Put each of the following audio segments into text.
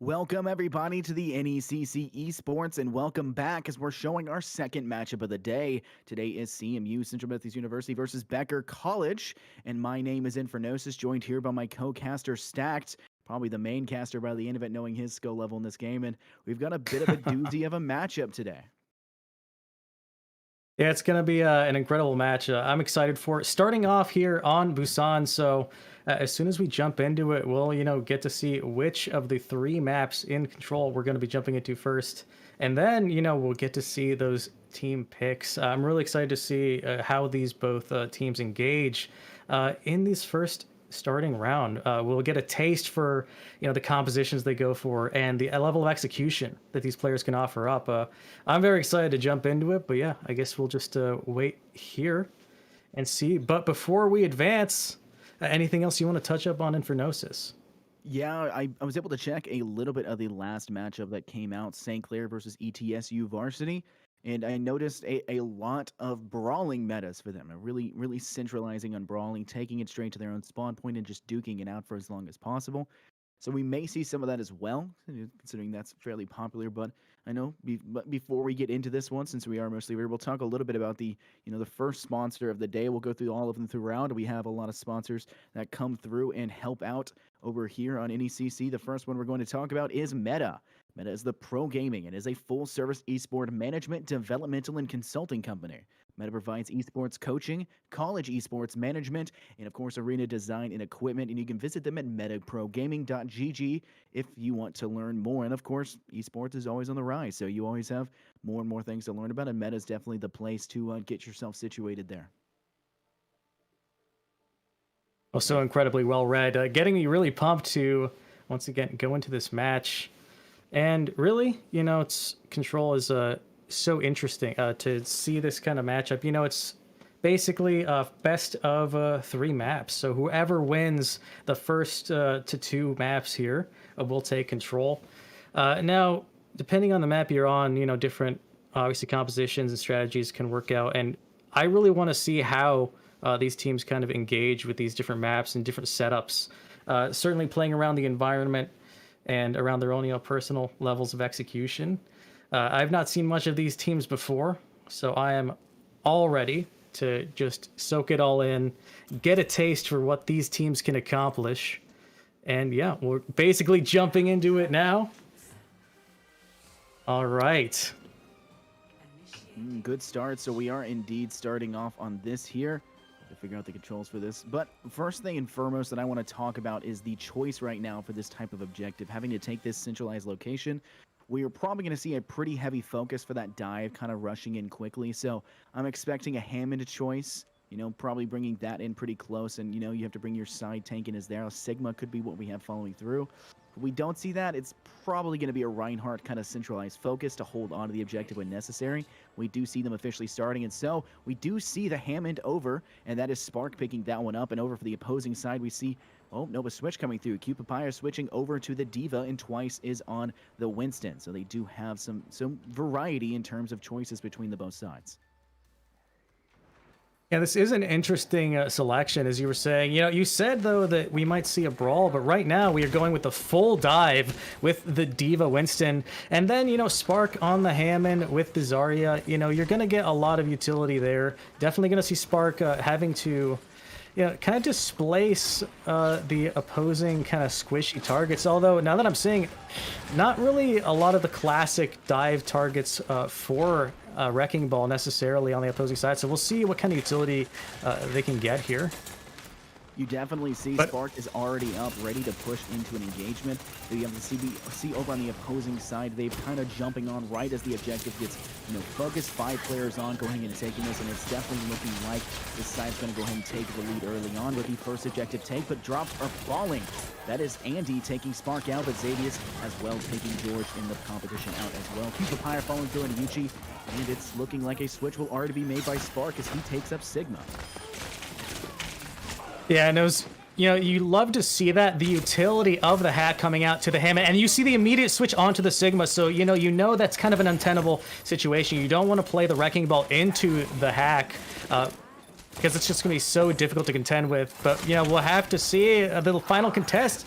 Welcome everybody to the NECC Esports and welcome back as we're showing our second matchup of the day. Today is CMU, Central Methodist University versus Becker College, and my name is Infernosis, joined here by my co-caster Stacked, probably the main caster by the end of it, knowing his skill level in this game, and we've got a bit of a doozy of a matchup today. Yeah, it's going to be an incredible match. I'm excited for it. Starting off here on Busan, so as soon as we jump into it, we'll, get to see which of the three maps in control we're going to be jumping into first. And then, we'll get to see those team picks. I'm really excited to see how these both teams engage in these first starting round. We'll get a taste for the compositions they go for and the level of execution that these players can offer up. I'm very excited to jump into it, but yeah, I guess we'll just wait here and see. But before we advance, anything else you want to touch up on Infernosis? Yeah, I was able to check a little bit of the last matchup that came out, St. Clair versus ETSU Varsity, and I noticed a lot of brawling metas for them, really centralizing on brawling, taking it straight to their own spawn point and just duking it out for as long as possible. So we may see some of that as well, considering that's fairly popular. But I know, but before we get into this one, since we are mostly here, we'll talk a little bit about the first sponsor of the day. We'll go through all of them throughout. We have a lot of sponsors that come through and help out over here on NECC. The first one we're going to talk about is Meta. Meta is the pro gaming and is a full-service esport management, developmental, and consulting company. Meta provides esports coaching, college esports management, and of course arena design and equipment, and you can visit them at metaprogaming.gg if you want to learn more. And of course, esports is always on the rise, so you always have more and more things to learn about, and Meta is definitely the place to get yourself situated there. Oh, so incredibly well read. Getting me really pumped to, once again, go into this match. And really, it's Control is so interesting to see this kind of matchup. It's basically best of three maps. So whoever wins the first to two maps here will take Control. Now, depending on the map you're on, different obviously compositions and strategies can work out. And I really want to see how these teams kind of engage with these different maps and different setups. Certainly playing around the environment and around their own personal levels of execution. I've not seen much of these teams before, so I am all ready to just soak it all in, get a taste for what these teams can accomplish. And yeah, we're basically jumping into it now. All right. Good start. So we are indeed starting off on this here. To figure out the controls for this. But first thing and foremost that I want to talk about is the choice right now for this type of objective. Having to take this centralized location, we are probably going to see a pretty heavy focus for that dive, kind of rushing in quickly. So I'm expecting a Hammond choice, probably bringing that in pretty close. And, you have to bring your side tank in as there. Sigma could be what we have following through. If we don't see that, it's probably going to be a Reinhardt kind of centralized focus to hold on to the objective when necessary. We do see them officially starting, and so we do see the Hammond over, and that is Spark picking that one up. And over for the opposing side, we see, Nova Switch coming through. Cupapire switching over to the Diva, and Twice is on the Winston. So they do have some variety in terms of choices between the both sides. Yeah, this is an interesting selection, as you were saying. You said, though, that we might see a brawl, but right now we are going with the full dive with the Diva Winston. And then, Spark on the Hammond with the Zarya. You're going to get a lot of utility there. Definitely going to see Spark having to, kind of displace the opposing kind of squishy targets. Although, now that I'm seeing, not really a lot of the classic dive targets for Wrecking Ball necessarily on the opposing side. So we'll see what kind of utility they can get here. You definitely see Spark is already up, ready to push into an engagement. You have to see over on the opposing side, they've kind of jumping on right as the objective gets, focused. 5 players on going and taking this, and it's definitely looking like this side's going to go ahead and take the lead early on with the first objective take, but drops are falling. That is Andy taking Spark out, but Xavius as well taking George in the competition out as well. Cupapire falling through into Yuchi, and it's looking like a switch will already be made by Spark as he takes up Sigma. Yeah, and it was, you love to see that, the utility of the hack coming out to the Hammond, and you see the immediate switch onto the Sigma, so you know that's kind of an untenable situation. You don't want to play the Wrecking Ball into the hack, because it's just going to be so difficult to contend with. But, we'll have to see the final contest.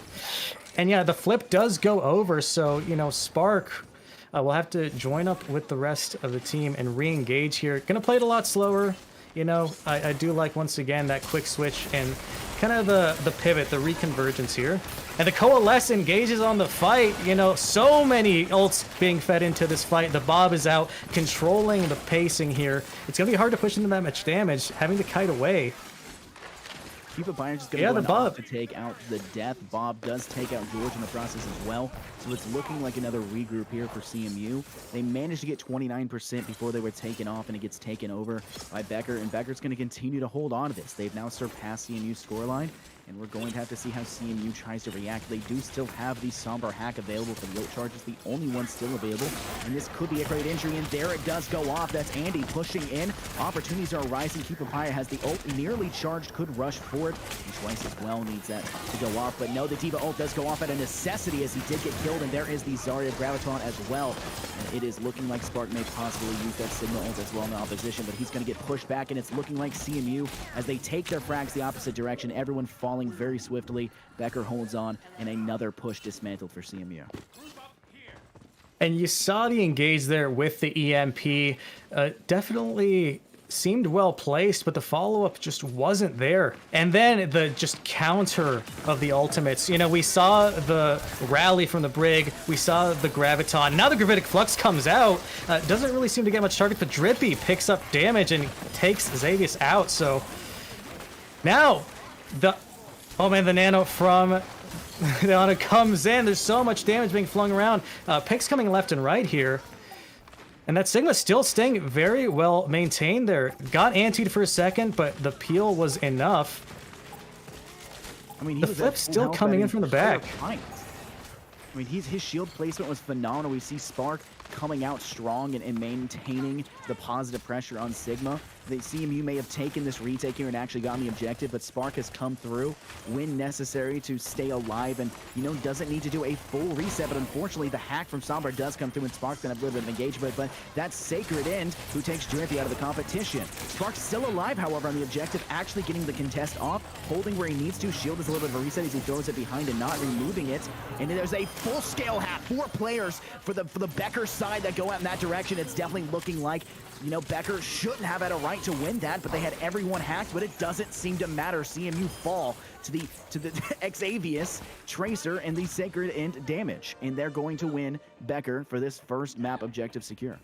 And yeah, the flip does go over, so, you know, Spark will have to join up with the rest of the team and re-engage here. Gonna play it a lot slower. You know, I do like, once again, that quick switch and kind of the pivot, the reconvergence here. And the Coalesce engages on the fight. You know, so many ults being fed into this fight. The Bob is out, controlling the pacing here. It's going to be hard to push into that much damage, having to kite away. Keep Bayern just going to go Bob to take out the death. Bob does take out George in the process as well. So it's looking like another regroup here for CMU. They managed to get 29% before they were taken off, and it gets taken over by Becker. And Becker's going to continue to hold on to this. They've now surpassed CMU's scoreline, and we're going to have to see how CMU tries to react. They do still have the Somber hack available for the ult charges, the only one still available, and this could be a great injury, and there it does go off. That's Andy pushing in. Opportunities are rising. Keep Papaya has the ult nearly charged, could rush for it, and Twice as well needs that to go off, but no, the D.Va ult does go off at a necessity as he did get killed, and there is the Zarya Graviton as well. And it is looking like Spark may possibly use that Sigma ult as well in the opposition, but he's going to get pushed back, and it's looking like CMU, as they take their frags the opposite direction, everyone falling very swiftly. Becker holds on, and another push dismantled for CMU. And you saw the engage there with the EMP. Definitely seemed well placed, but the follow-up just wasn't there. And then the just counter of the ultimates. You know, we saw the rally from the Brig, we saw the Graviton. Now the Gravitic Flux comes out. Doesn't really seem to get much target, but Drippy picks up damage and takes Xavius out. So now the... Oh man, the Nano from the Ana comes in. There's so much damage being flung around. Picks coming left and right here. And that Sigma still staying very well maintained there. Got antied for a second, but the peel was enough. I mean, the flip's still coming in from the back. I mean, his shield placement was phenomenal. We see Spark coming out strong and maintaining the positive pressure on Sigma. The CMU may have taken this retake here and actually gotten the objective, but Spark has come through when necessary to stay alive and, you know, doesn't need to do a full reset, but unfortunately the hack from Sombra does come through and Spark's gonna have a little bit of engagement, but that's Sacred End who takes Drippy out of the competition. Spark's still alive, however, on the objective, actually getting the contest off, holding where he needs to. Shield is a little bit of a reset as he throws it behind and not removing it. And there's a full-scale hack, 4 players for the Becker side that go out in that direction. It's definitely looking like, you know, Becker shouldn't have had a right to win that, but they had everyone hacked, but it doesn't seem to matter. CMU fall to the Xavius, Tracer, and the Sacred End damage, and they're going to win Becker for this first map objective secure.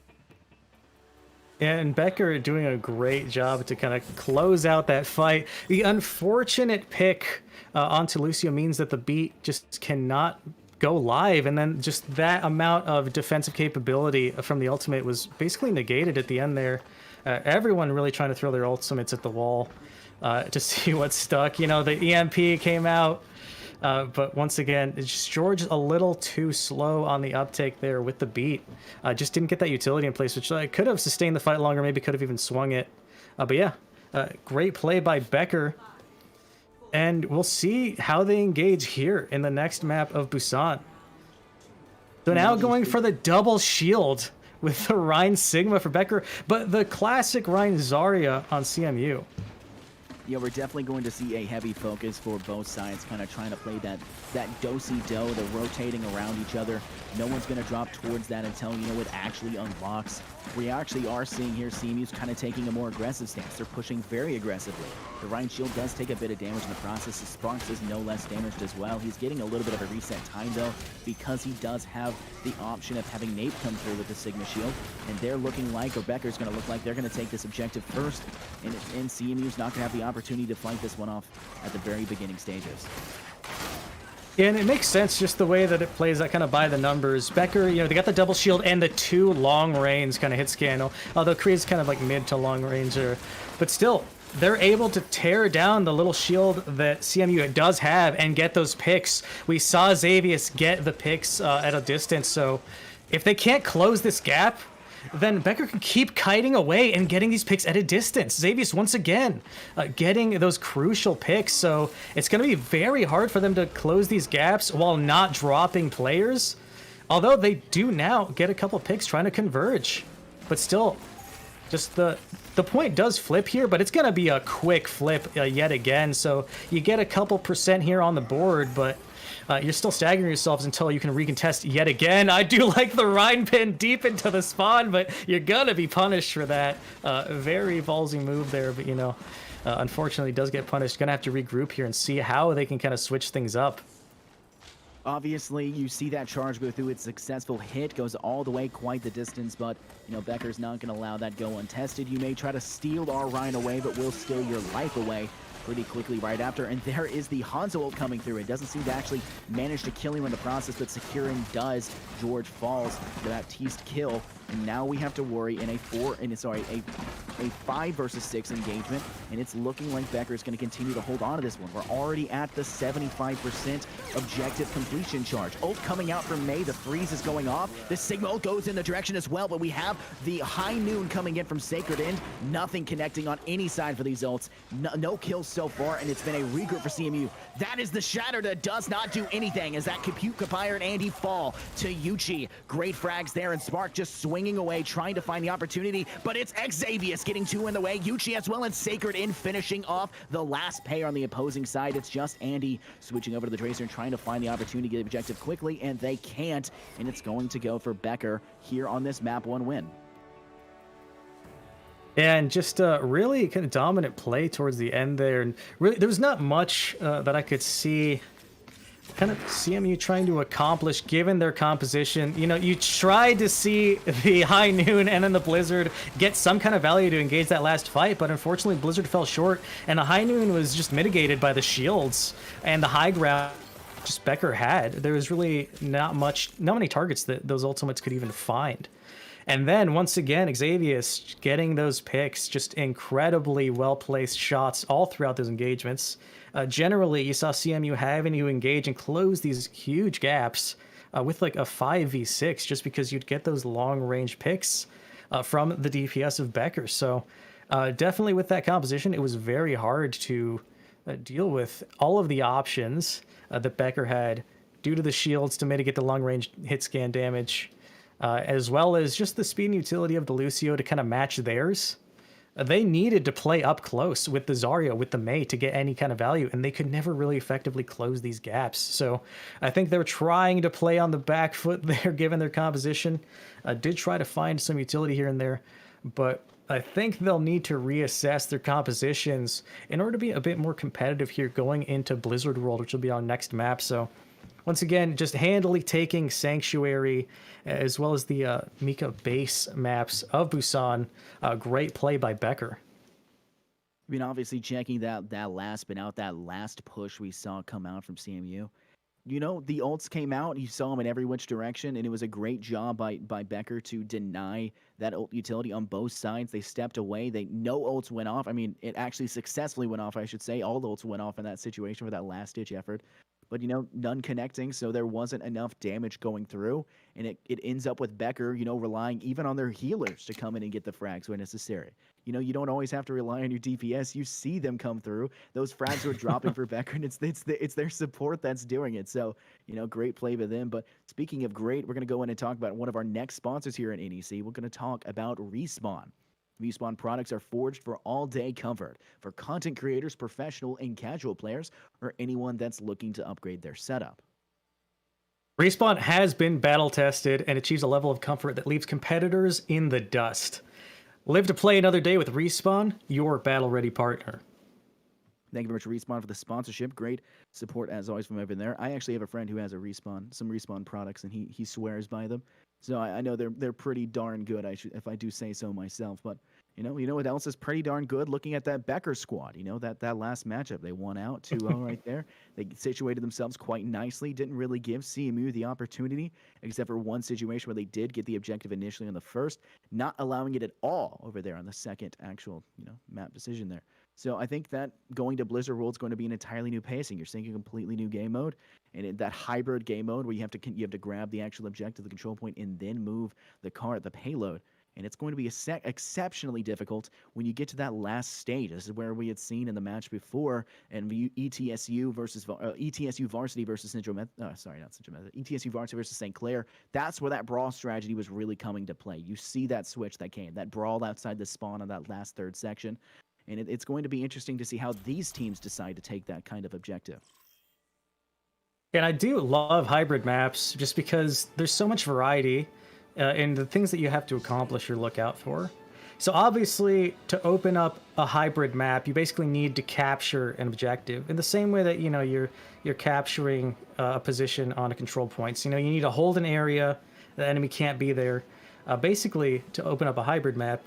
And Becker doing a great job to kind of close out that fight. The unfortunate pick onto Lucio means that the beat just cannot go live, and then just that amount of defensive capability from the ultimate was basically negated at the end there. Everyone really trying to throw their ultimates at the wall to see what stuck. You know, the EMP came out, but once again, it's just George a little too slow on the uptake there with the beat. Just didn't get that utility in place, which could have sustained the fight longer, maybe could have even swung it. But yeah, great play by Becker. And we'll see how they engage here in the next map of Busan. So now going for the double shield with the Rein Sigma for Becker, but the classic Rein Zarya on CMU. Yeah, we're definitely going to see a heavy focus for both sides, kind of trying to play that do-si-do, the rotating around each other. No one's going to drop towards that until, you know, it actually unlocks. We actually are seeing here CMU's kind of taking a more aggressive stance. They're pushing very aggressively. The Rein shield does take a bit of damage in the process. The Sparks is no less damaged as well. He's getting a little bit of a reset time, though, because he does have the option of having Nape come through with the Sigma shield. And they're looking like, or Becker's going to look like they're going to take this objective first. And CMU's not going to have the opportunity to fight this one off at the very beginning stages. Yeah, and it makes sense just the way that it plays out kind of by the numbers. Becker, you know, they got the double shield and the 2 long range kind of hit Scandal, although Korea's kind of like mid to long ranger. But still, they're able to tear down the little shield that CMU does have and get those picks. We saw Xavius get the picks at a distance, so if they can't close this gap, then Becker can keep kiting away and getting these picks at a distance. Xavius, once again, getting those crucial picks. So it's going to be very hard for them to close these gaps while not dropping players. Although they do now get a couple picks trying to converge. But still, just the point does flip here, but it's going to be a quick flip yet again. So you get a couple percent here on the board, but you're still staggering yourselves until you can recontest yet again. I do like the Rhine pin deep into the spawn, but you're gonna be punished for that. Very ballsy move there, but you know, unfortunately does get punished. Gonna have to regroup here and see how they can kind of switch things up. Obviously, you see that charge go through. Its successful hit goes all the way quite the distance, but, you know, Becker's not going to allow that go untested. You may try to steal our Rhine away, but will steal your life away pretty quickly right after. And there is the Hanzo ult coming through. It doesn't seem to actually manage to kill him in the process, but securing does. George falls to that teased kill. And now we have to worry in a 5 versus 6 engagement, and it's looking like Becker is going to continue to hold on to this one. We're already at the 75% objective completion charge. Ult coming out from May, the freeze is going off. The Sigma ult goes in the direction as well, but we have the High Noon coming in from Sacred End. Nothing connecting on any side for these ults. No kills so far, and it's been a regroup for CMU. That is the Shatter that does not do anything as that Compute, Kapire, and Andy fall to Yuchi. Great frags there, and Spark just swinging away, trying to find the opportunity, but it's Xavius getting 2 in the way. Yuchi as well, and Sacred in finishing off the last pair on the opposing side. It's just Andy switching over to the Tracer and trying to find the opportunity to get the objective quickly, and they can't, and it's going to go for Becker here on this map 1 win. And just really kind of dominant play towards the end there, and really there was not much that I could see kind of CMU trying to accomplish given their composition. You know, you tried to see the High Noon and then the Blizzard get some kind of value to engage that last fight, but unfortunately Blizzard fell short, and the High Noon was just mitigated by the shields and the high ground just Becker had. There was really not many targets that those ultimates could even find. And then once again, Xavius getting those picks, just incredibly well-placed shots all throughout those engagements. Generally, you saw CMU having to engage and close these huge gaps with like a 5v6 just because you'd get those long-range picks from the DPS of Becker. So definitely with that composition, it was very hard to deal with all of the options that Becker had due to the shields to mitigate the long-range hit scan damage, as well as just the speed and utility of the Lucio to kind of match theirs. They needed to play up close with the Zarya, with the Mei to get any kind of value, and they could never really effectively close these gaps. So I think they're trying to play on the back foot there, given their composition. Did try to find some utility here and there, but I think they'll need to reassess their compositions in order to be a bit more competitive here going into Blizzard World, which will be our next map. So once again, just handily taking Sanctuary as well as the Mika base maps of Busan. Great play by Becker. I mean, obviously checking that last spin out, that last push we saw come out from CMU. You know, the ults came out, you saw them in every which direction, and it was a great job by Becker to deny that ult utility on both sides. They stepped away. No ults went off. I mean, it actually successfully went off, I should say. All the ults went off in that situation for that last-ditch effort. But, you know, none connecting, so there wasn't enough damage going through. And it ends up with Becker, you know, relying even on their healers to come in and get the frags when necessary. You know, you don't always have to rely on your DPS. You see them come through. Those frags are dropping for Becker, and it's their support that's doing it. So, you know, great play by them. But speaking of great, we're going to go in and talk about one of our next sponsors here at NEC. We're going to talk about Respawn. Respawn products are forged for all-day comfort for content creators, professional and casual players, or anyone that's looking to upgrade their setup. Respawn has been battle-tested and achieves a level of comfort that leaves competitors in the dust. Live to play another day with Respawn, your battle-ready partner. Thank you very much, Respawn, for the sponsorship. Great support, as always, from everyone there. I actually have a friend who has some Respawn products, and he swears by them. So I know they're pretty darn good, if I do say so myself. But, you know what else is pretty darn good? Looking at that Becker squad, you know, that last matchup. They won out 2-0 right there. They situated themselves quite nicely. Didn't really give CMU the opportunity, except for one situation where they did get the objective initially on the first, not allowing it at all over there on the second actual, you know, map decision there. So I think that going to Blizzard World is going to be an entirely new pacing. You're seeing a completely new game mode, and that hybrid game mode where you have to grab the actual objective, the control point, and then move the payload. And it's going to be exceptionally difficult when you get to that last stage. This is where we had seen in the match before, and ETSU Varsity versus Central ETSU Varsity versus St. Clair. That's where that brawl strategy was really coming to play. You see that switch that came, that brawl outside the spawn on that last third section. And it's going to be interesting to see how these teams decide to take that kind of objective. And I do love hybrid maps just because there's so much variety in the things that you have to accomplish or look out for. So obviously, to open up a hybrid map, you basically need to capture an objective in the same way that you're capturing a position on a control point. So, you need to hold an area, the enemy can't be there. Basically, to open up a hybrid map,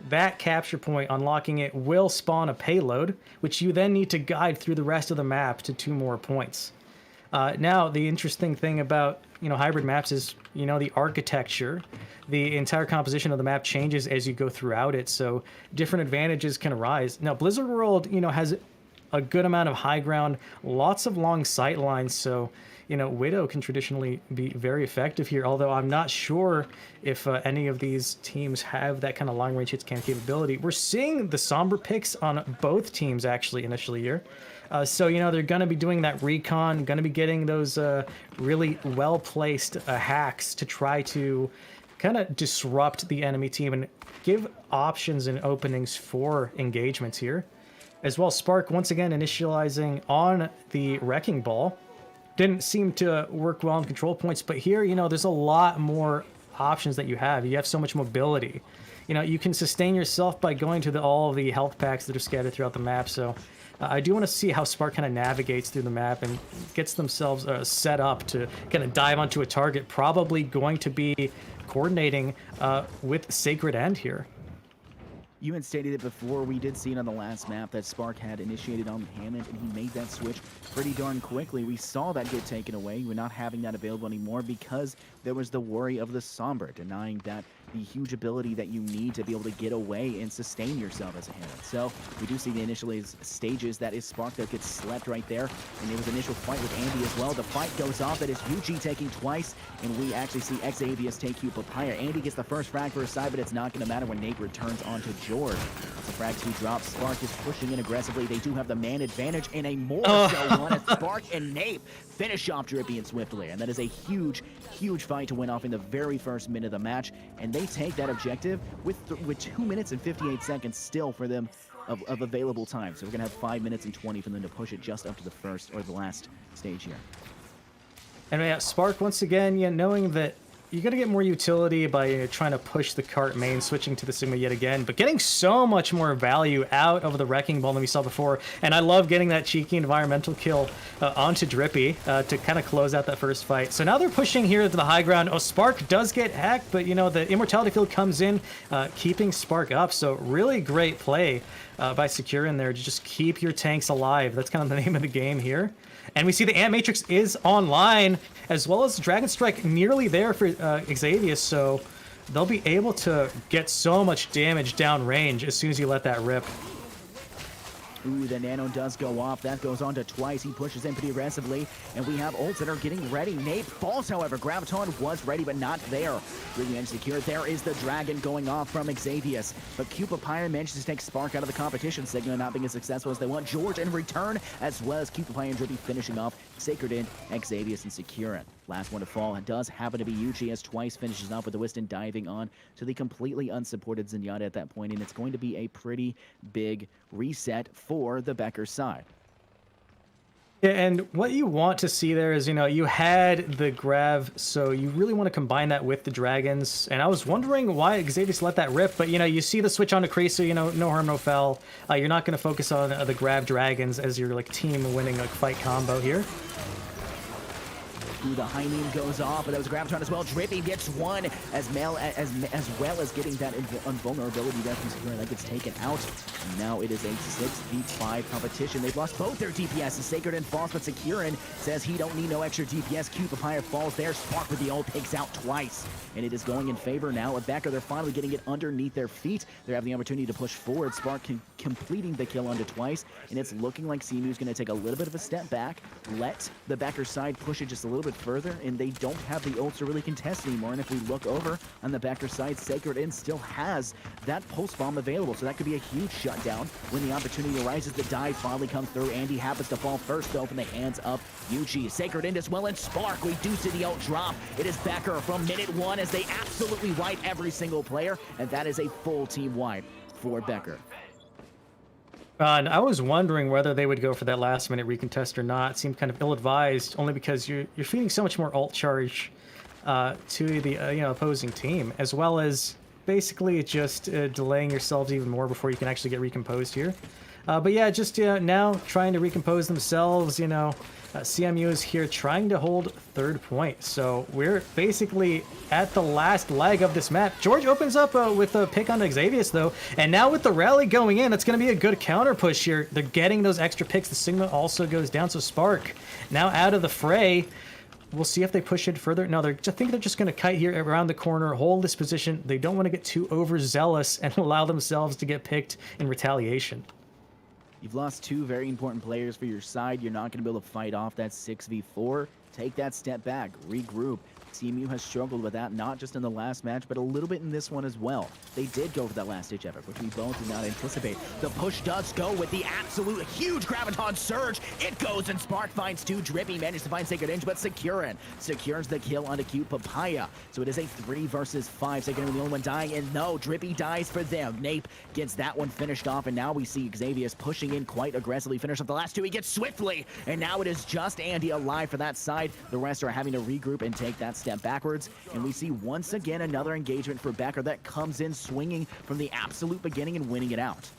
that capture point, unlocking it, will spawn a payload, which you then need to guide through the rest of the map to 2 more points. Now, the interesting thing about hybrid maps is the architecture, the entire composition of the map changes as you go throughout it, so different advantages can arise. Now, Blizzard World, has a good amount of high ground, lots of long sight lines, so Widow can traditionally be very effective here, although I'm not sure if any of these teams have that kind of long range hit scan capability. We're seeing the Sombra picks on both teams actually initially here. So, they're going to be doing that recon, going to be getting those really well-placed hacks to try to kind of disrupt the enemy team and give options and openings for engagements here. As well, Spark once again initializing on the Wrecking Ball. Didn't seem to work well on control points, but here, there's a lot more options that you have. You have so much mobility. You can sustain yourself by going to all of the health packs that are scattered throughout the map, so I do want to see how Spark kind of navigates through the map and gets themselves set up to kind of dive onto a target, probably going to be coordinating with Sacred End here. You had stated it before, we did see it on the last map that Spark had initiated on Hammond, and he made that switch pretty darn quickly. We saw that get taken away. We're not having that available anymore because there was the worry of the Sombra, denying that the huge ability that you need to be able to get away and sustain yourself as a Hammond. So we do see the initial stages. That is Spark that gets slept right there, and there was an initial fight with Andy as well. The fight goes off. That is UG taking twice, and we actually see Xavius take Q Papaya. Andy gets the first frag for his side, but it's not going to matter when Nate returns onto George. As the frag 2 drops, Spark is pushing in aggressively. They do have the man advantage, and a more so one as Spark and Nate finish off Drippy and Swiftly, and that is a huge fight to win off in the very first minute of the match, and they take that objective with 2 minutes and 58 seconds still for them of available time. So we're gonna have 5 minutes and 20 for them to push it just up to the first or the last stage here. And yeah, Spark once again, knowing that you're going to get more utility by trying to push the cart main, switching to the Sigma yet again, but getting so much more value out of the Wrecking Ball than we saw before. And I love getting that cheeky environmental kill onto Drippy to kind of close out that first fight. So now they're pushing here to the high ground. Oh, Spark does get hacked, but the Immortality field comes in, keeping Spark up. So really great play by Securin there to just keep your tanks alive. That's kind of the name of the game here. And we see the Ant Matrix is online, as well as Dragon Strike nearly there for Xavius, so they'll be able to get so much damage downrange as soon as you let that rip. Ooh, the nano does go off. That goes on to twice. He pushes in pretty aggressively, and we have ults that are getting ready. Nate falls, however. Graviton was ready, but not there. Really insecure. There is the dragon going off from Xavius, but Cupapire manages to take Spark out of the competition. Sigma not being as successful as they want. George in return, as well as Cupapire and Drippy finishing off Sacred End, Xavius, and Securin. Last one to fall does happen to be Yuchi, as twice finishes off with the Wiston diving on to the completely unsupported Zenyatta at that point, and it's going to be a pretty big reset for the Becker side. Yeah, and what you want to see there is, you had the Grav, so you really want to combine that with the Dragons. And I was wondering why Xavius let that rip, but, you see the switch onto Kreisa, no harm, no foul. You're not going to focus on the Grav Dragons as your, team-winning, fight combo here. Ooh, the high beam goes off, but that was a Graviton as well. Drippy gets one, as well as getting that invulnerability there from Securin. That gets taken out. And now it is a 6v5 competition. They've lost both their DPS. Sacred and falls, but Securin says he don't need no extra DPS. Cupapire falls there. Spark with the ult takes out twice. And it is going in favor now of Becker. They're finally getting it underneath their feet. They're having the opportunity to push forward. Spark completing the kill onto twice. And it's looking like CMU is going to take a little bit of a step back, let the Becker side push it just a little bit further, and they don't have the ults to really contest anymore. And if we look over on the Becker side, Sacred End still has that pulse bomb available, so that could be a huge shutdown when the opportunity arises. The dive finally comes through. Andy happens to fall first, though, from the hands of Yuchi. Sacred End as well, and Spark, we do see the ult drop. It is Becker from minute one as they absolutely wipe every single player, and that is a full team wipe for Becker. And I was wondering whether they would go for that last minute recontest or not. It seemed kind of ill-advised, only because you're feeding so much more ult charge to the opposing team, as well as basically just delaying yourselves even more before you can actually get recomposed here. But yeah, just now trying to recompose themselves. CMU is here trying to hold third point. So we're basically at the last leg of this map. George opens up with a pick on Xavius, though. And now with the rally going in, that's going to be a good counter push here. They're getting those extra picks. The Sigma also goes down. So Spark now out of the fray. We'll see if they push it further. No, I think they're just going to kite here around the corner, hold this position. They don't want to get too overzealous and allow themselves to get picked in retaliation. You've lost two very important players for your side. You're not going to be able to fight off that 6v4. Take that step back, regroup. CMU has struggled with that, not just in the last match, but a little bit in this one as well. They did go for that last-ditch effort, which we both did not anticipate. The push does go with the absolute huge Graviton surge. It goes, and Spark finds two. Drippy managed to find Sacred Inch, but Securin secures the kill on Acute Papaya. So it is a 3 versus 5. Sacred Inch the only one dying, and no, Drippy dies for them. Nape gets that one finished off, and now we see Xavius pushing in quite aggressively. Finish up the last two. He gets Swiftly, and now it is just Andy alive for that side. The rest are having to regroup and take that step backwards, and we see once again another engagement for Becker that comes in swinging from the absolute beginning and winning it out.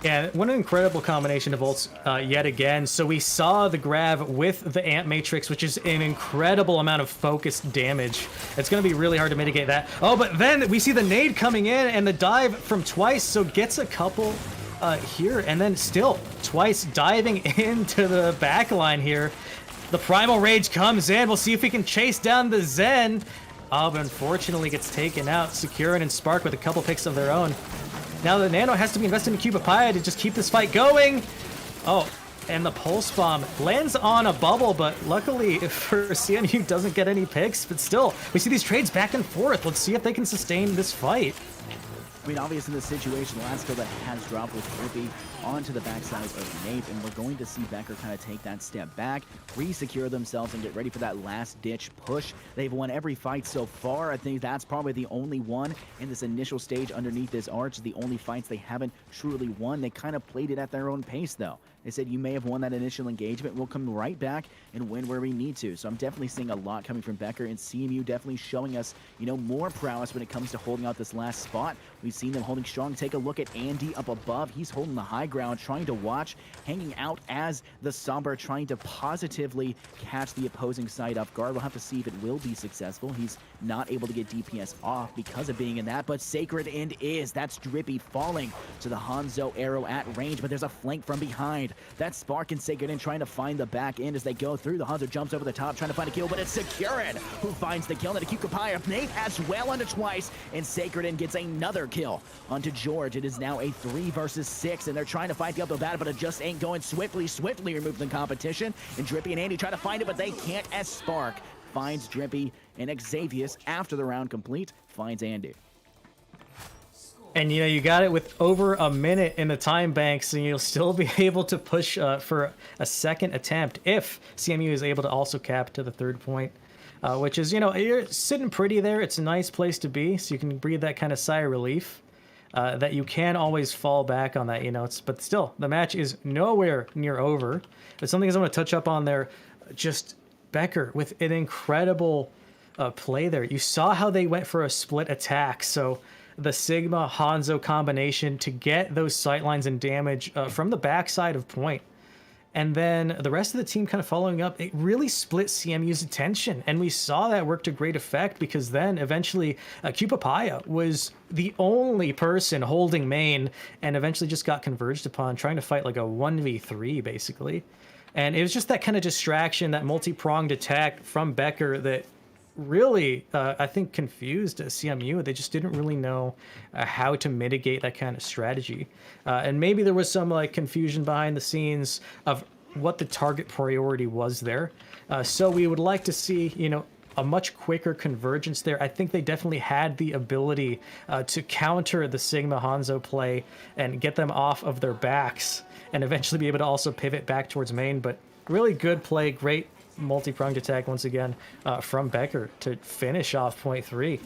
Yeah, what an incredible combination of ults yet again. So we saw the grab with the Amp Matrix, which is an incredible amount of focused damage. It's going to be really hard to mitigate that. Oh, but then we see the nade coming in and the dive from Twice, so gets a couple here, and then still Twice diving into the back line here. The Primal Rage comes in. We'll see if we can chase down the Zen. Oh, but unfortunately gets taken out. Securin and Spark with a couple picks of their own. Now the Nano has to be invested in Acute Papaya to just keep this fight going. Oh, and the Pulse Bomb lands on a bubble, but luckily for CMU doesn't get any picks. But still, we see these trades back and forth. Let's see if they can sustain this fight. I mean, obviously in this situation, the last kill that has dropped with Drippy onto the backside of Nape, and we're going to see Becker kind of take that step back, re-secure themselves, and get ready for that last-ditch push. They've won every fight so far. I think that's probably the only one in this initial stage underneath this arch, the only fights they haven't truly won. They kind of played it at their own pace, though. They said, you may have won that initial engagement. We'll come right back and win where we need to. So I'm definitely seeing a lot coming from Becker, and CMU definitely showing us, more prowess when it comes to holding out this last spot. We've seen them holding strong. Take a look at Andy up above. He's holding the high ground, trying to watch, hanging out as the Somber, trying to positively catch the opposing side off guard. We'll have to see if it will be successful. He's not able to get DPS off because of being in that, but Sacred End is. That's Drippy falling to the Hanzo arrow at range, but there's a flank from behind. That's Spark and Sacred End trying to find the back end as they go through. The Hanzo jumps over the top, trying to find a kill, but it's Securin who finds the kill. And Acute Papaya, Nate as well onto Twice, and Sacred End gets another kill onto George. It is now a 3 versus 6, and they're trying to fight the uphill battle, but it just ain't going. Swiftly removed the competition, and Drippy and Andy try to find it, but they can't, as Spark finds Drippy, and Xavius, after the round complete, finds Andy. And you got it with over a minute in the time banks, and you'll still be able to push for a second attempt if CMU is able to also cap to the third point, which is, you're sitting pretty there. It's a nice place to be, so you can breathe that kind of sigh of relief. That you can always fall back on that, but still, the match is nowhere near over. But something I want to touch up on there, just Becker with an incredible play there. You saw how they went for a split attack, so the Sigma Hanzo combination to get those sightlines and damage from the backside of point. And then the rest of the team kind of following up, it really split CMU's attention. And we saw that work to great effect, because then eventually Q Papaya was the only person holding main and eventually just got converged upon, trying to fight like a 1v3 basically. And it was just that kind of distraction, that multi-pronged attack from Becker that really, I think, confused CMU. They just didn't really know how to mitigate that kind of strategy. And maybe there was some confusion behind the scenes of what the target priority was there. So we would like to see, a much quicker convergence there. I think they definitely had the ability to counter the Sigma Hanzo play and get them off of their backs and eventually be able to also pivot back towards main. But really good play, great multi-pronged attack once again from Becker to finish off point 3.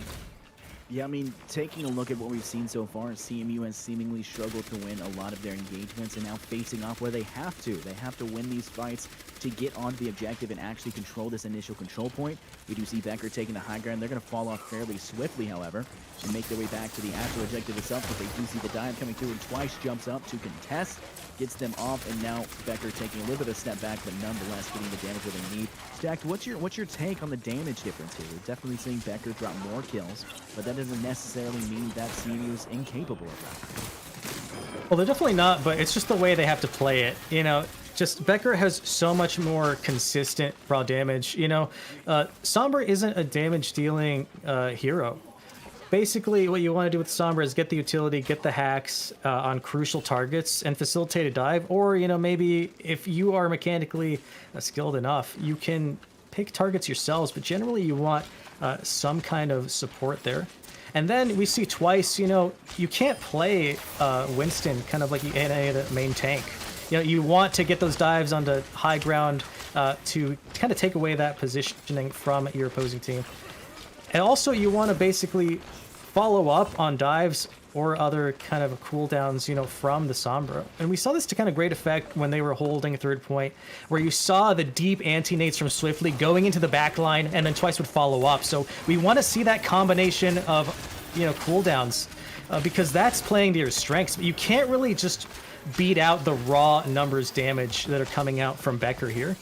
Yeah, I mean, taking a look at what we've seen so far, CMU has seemingly struggled to win a lot of their engagements and now facing off where they have to. They have to win these fights to get onto the objective and actually control this initial control point. We do see Becker taking the high ground. They're going to fall off fairly swiftly, however, and make their way back to the actual objective itself, but they do see the dive coming through and twice jumps up to contest, gets them off, and now Becker taking a little bit of a step back, but nonetheless getting the damage that they need. Stacked, what's your take on the damage difference here? We're definitely seeing Becker drop more kills, but that doesn't necessarily mean that CMU is incapable of that. Well, they're definitely not, but it's just the way they have to play it. You know, just Becker has so much more consistent raw damage. You know, Sombra isn't a damage-dealing hero. Basically, what you want to do with Sombra is get the utility, get the hacks on crucial targets, and facilitate a dive. Or, you know, maybe if you are mechanically skilled enough, you can pick targets yourselves, but generally you want some kind of support there. And then we see twice, you know, you can't play Winston kind of like you in a main tank. You know, you want to get those dives onto high ground to kind of take away that positioning from your opposing team. And also you want to basically follow up on dives or other kind of cooldowns, you know, from the Sombra. And we saw this to kind of great effect when they were holding third point, where you saw the deep anti-nades from Swiftly going into the back line and then twice would follow up. So we want to see that combination of, you know, cooldowns because that's playing to your strengths. But you can't really just beat out the raw numbers damage that are coming out from Becker here.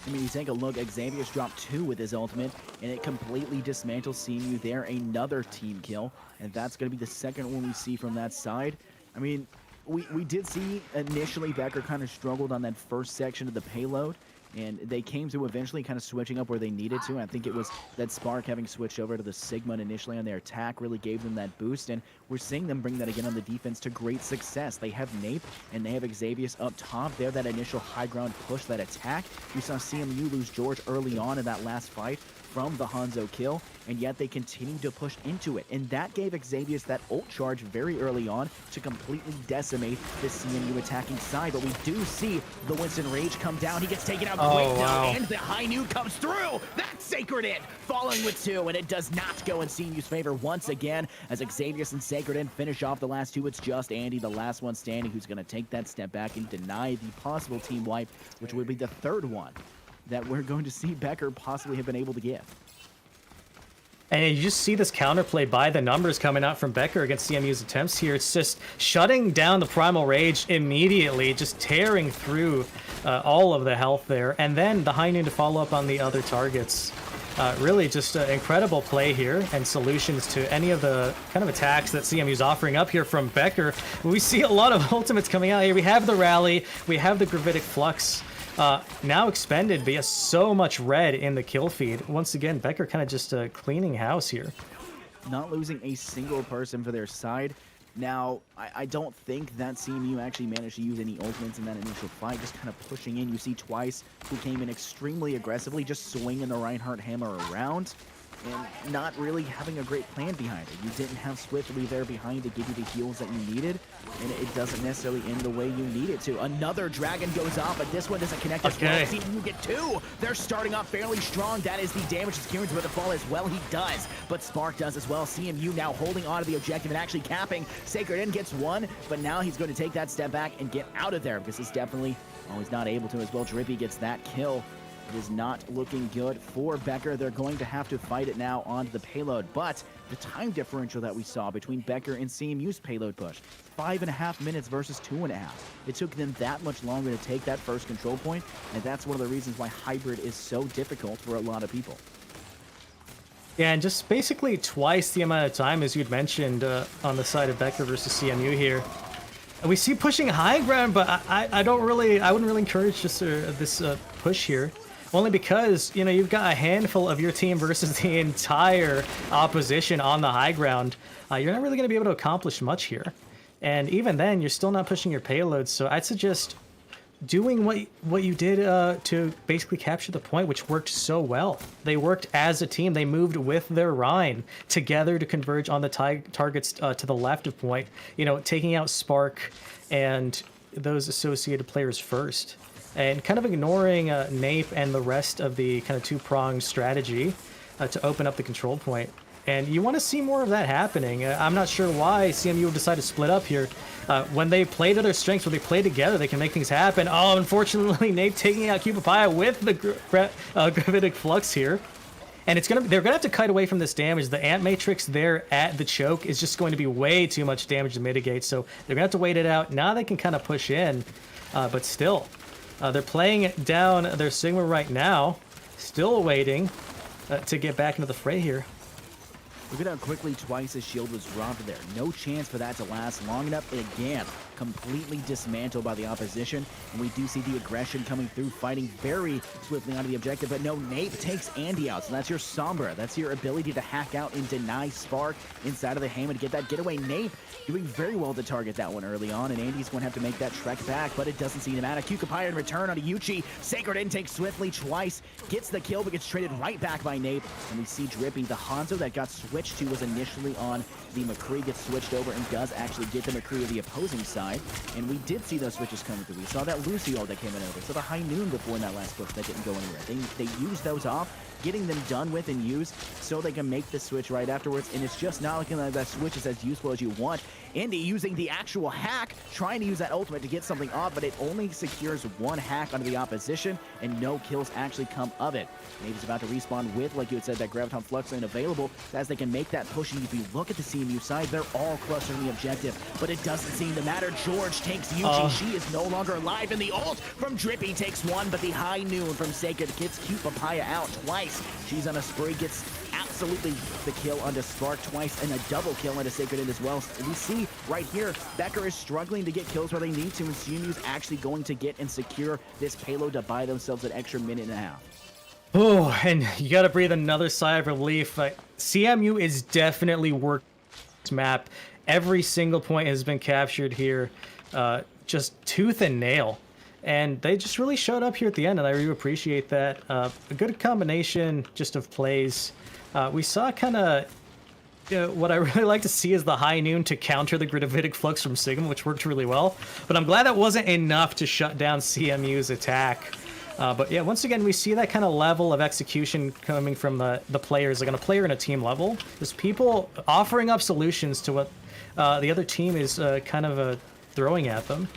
I mean, you take a look, Xavier's dropped 2 with his ultimate, and it completely dismantles CMU there. Another team kill, and that's going to be the second one we see from that side. I mean, we did see initially Becker kind of struggled on that first section of the payload, and they came to eventually kind of switching up where they needed to. And I think it was that Spark having switched over to the Sigma initially on their attack really gave them that boost, and we're seeing them bring that again on the defense to great success. They have Nape and they have Xavius up top. They're that initial high ground push, that attack. We saw CMU lose George early on in that last fight from the Hanzo kill, and yet they continue to push into it. And that gave Xavius that ult charge very early on to completely decimate the CMU attacking side. But we do see the Winston Rage come down. He gets taken out quick now, and the high nuke comes through. That's Sacred End falling with 2, and it does not go in CMU's favor once again as Xavius and Sacred End finish off the last 2. It's just Andy, the last one standing, who's going to take that step back and deny the possible team wipe, which would be the third one that we're going to see Becker possibly have been able to give. And you just see this counterplay by the numbers coming out from Becker against CMU's attempts here. It's just shutting down the Primal Rage immediately, just tearing through all of the health there. And then the high noon to follow up on the other targets. Really just an incredible play here and solutions to any of the kind of attacks that CMU's offering up here from Becker. We see a lot of ultimates coming out here. We have the Rally, we have the Gravitic Flux. Now expended, but yes, so much red in the kill feed. Once again, Becker kind of just cleaning house here. Not losing a single person for their side. Now, I don't think that CMU actually managed to use any ultimates in that initial fight, just kind of pushing in. You see twice who came in extremely aggressively, just swinging the Reinhardt hammer around, and not really having a great plan behind it. You didn't have Swiftly there behind to give you the heals that you needed, and it doesn't necessarily end the way you need it to. Another dragon goes off, but this one doesn't connect as well. CMU get 2. They're starting off fairly strong. That is the damage that Kieran's about to fall as well. He does, but Spark does as well. CMU now holding on to the objective and actually capping. Sacred End gets 1, but now he's going to take that step back and get out of there because he's definitely, he's not able to as well. Drippy gets that kill. It is not looking good for Becker. They're going to have to fight it now onto the payload, but the time differential that we saw between Becker and CMU's payload push, 5.5 minutes versus 2.5. It took them that much longer to take that first control point, and that's one of the reasons why hybrid is so difficult for a lot of people. Yeah, and just basically twice the amount of time, as you'd mentioned, on the side of Becker versus CMU here. We see pushing high ground, but I wouldn't really encourage just this push here. Only because, you know, you've got a handful of your team versus the entire opposition on the high ground. You're not really going to be able to accomplish much here. And even then, you're still not pushing your payloads. So I'd suggest doing what you did to basically capture the point, which worked so well. They worked as a team. They moved with their Rhine together to converge on the targets to the left of point, you know, taking out Spark and those associated players first. And kind of ignoring Nape and the rest of the kind of two-pronged strategy to open up the control point. and you want to see more of that happening. I'm not sure why CMU decided to split up here. When they play to their strengths, when they play together, they can make things happen. Oh, unfortunately, Nate taking out Cupapaya with the gravitic flux here. And they're gonna have to cut away from this damage. The Ant Matrix there at the choke is just going to be way too much damage to mitigate, so they're gonna have to wait it out. Now they can kind of push in, but still, they're playing down their Sigma right now, still waiting to get back into the fray here. Look at how quickly twice his shield was dropped there. No chance for that to last long enough. And again, completely dismantled by the opposition. And we do see the aggression coming through, fighting very swiftly onto the objective. But no, Nape takes Andy out. So that's your Sombra. That's your ability to hack out and deny Spark inside of the Hammer to get that getaway. Nape doing very well to target that one early on. And Andy's going to have to make that trek back, but it doesn't seem to matter. Cupapaya in return onto Yuchi. Sacred intake swiftly twice. Gets the kill, but gets traded right back by Nape. And we see Drippy, the Hanzo that got switched to was initially on the McCree, gets switched over and does actually get the McCree of the opposing side. And we did see those switches coming through. We saw that Lucio that came in over. So the High Noon before in that last push that didn't go anywhere. They used those off, getting them done with and used so they can make the switch right afterwards. And it's just not looking like that switch is as useful as you want. Indy using the actual hack, trying to use that ultimate to get something off, but it only secures one hack onto the opposition, and no kills actually come of it. Nave's about to respawn with, like you had said, that Graviton Flux ain't available, as they can make that push. And if you look at the CMU side, they're all clustering the objective, but it doesn't seem to matter. George takes Yuchi. She is no longer alive, and the ult from Drippy takes one, but the High Noon from Sacred gets Cupapaya out twice. She's on a spree, gets absolutely the kill onto Spark twice, and a double kill onto Sacred in as well. We see right here, Becker is struggling to get kills where they need to, and CMU's actually going to get and secure this payload to buy themselves an extra minute and a half. Oh, and you gotta breathe another sigh of relief. CMU is definitely working this map. Every single point has been captured here, just tooth and nail. And they just really showed up here at the end, and I really appreciate that. A good combination just of plays. We saw kind of what I really like to see is the High Noon to counter the Gravitic Flux from Sigma, which worked really well. But I'm glad that wasn't enough to shut down CMU's attack. But yeah, once again, we see that kind of level of execution coming from the players, like on a player and a team level. There's people offering up solutions to what the other team is kind of throwing at them.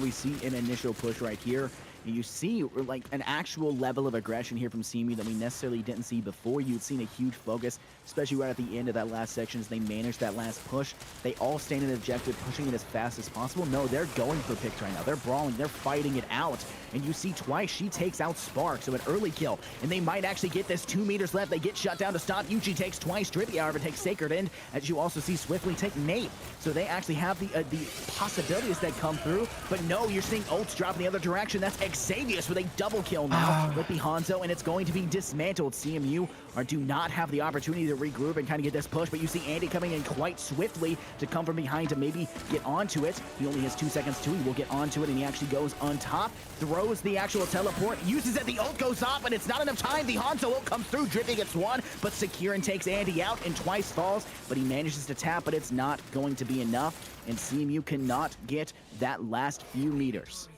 We see an initial push right here. You see like an actual level of aggression here from CMU that we necessarily didn't see before. You'd seen a huge focus, especially right at the end of that last section as they managed that last push. They all stand in an objective, pushing it as fast as possible. No, they're going for picks right now. They're brawling. They're fighting it out. And you see twice she takes out Spark, so an early kill. And they might actually get this 2 meters left. They get shut down to stop. Yuchi takes twice. Drippy, however, takes Sacred End, as you also see Swiftly take Nate. So they actually have the possibilities that come through. But no, you're seeing ults drop in the other direction. That's Xavius with a double kill now with the Hanzo, and it's going to be dismantled. CMU do not have the opportunity to regroup and kind of get this push, but you see Andy coming in quite swiftly to come from behind to maybe get onto it. He only has 2 seconds to. He will get onto it, and he actually goes on top, throws the actual teleport, uses it, the ult goes off, and it's not enough time. The Hanzo ult comes through, Drippy gets one, but Securin takes Andy out and twice falls, but he manages to tap, but it's not going to be enough, and CMU cannot get that last few meters.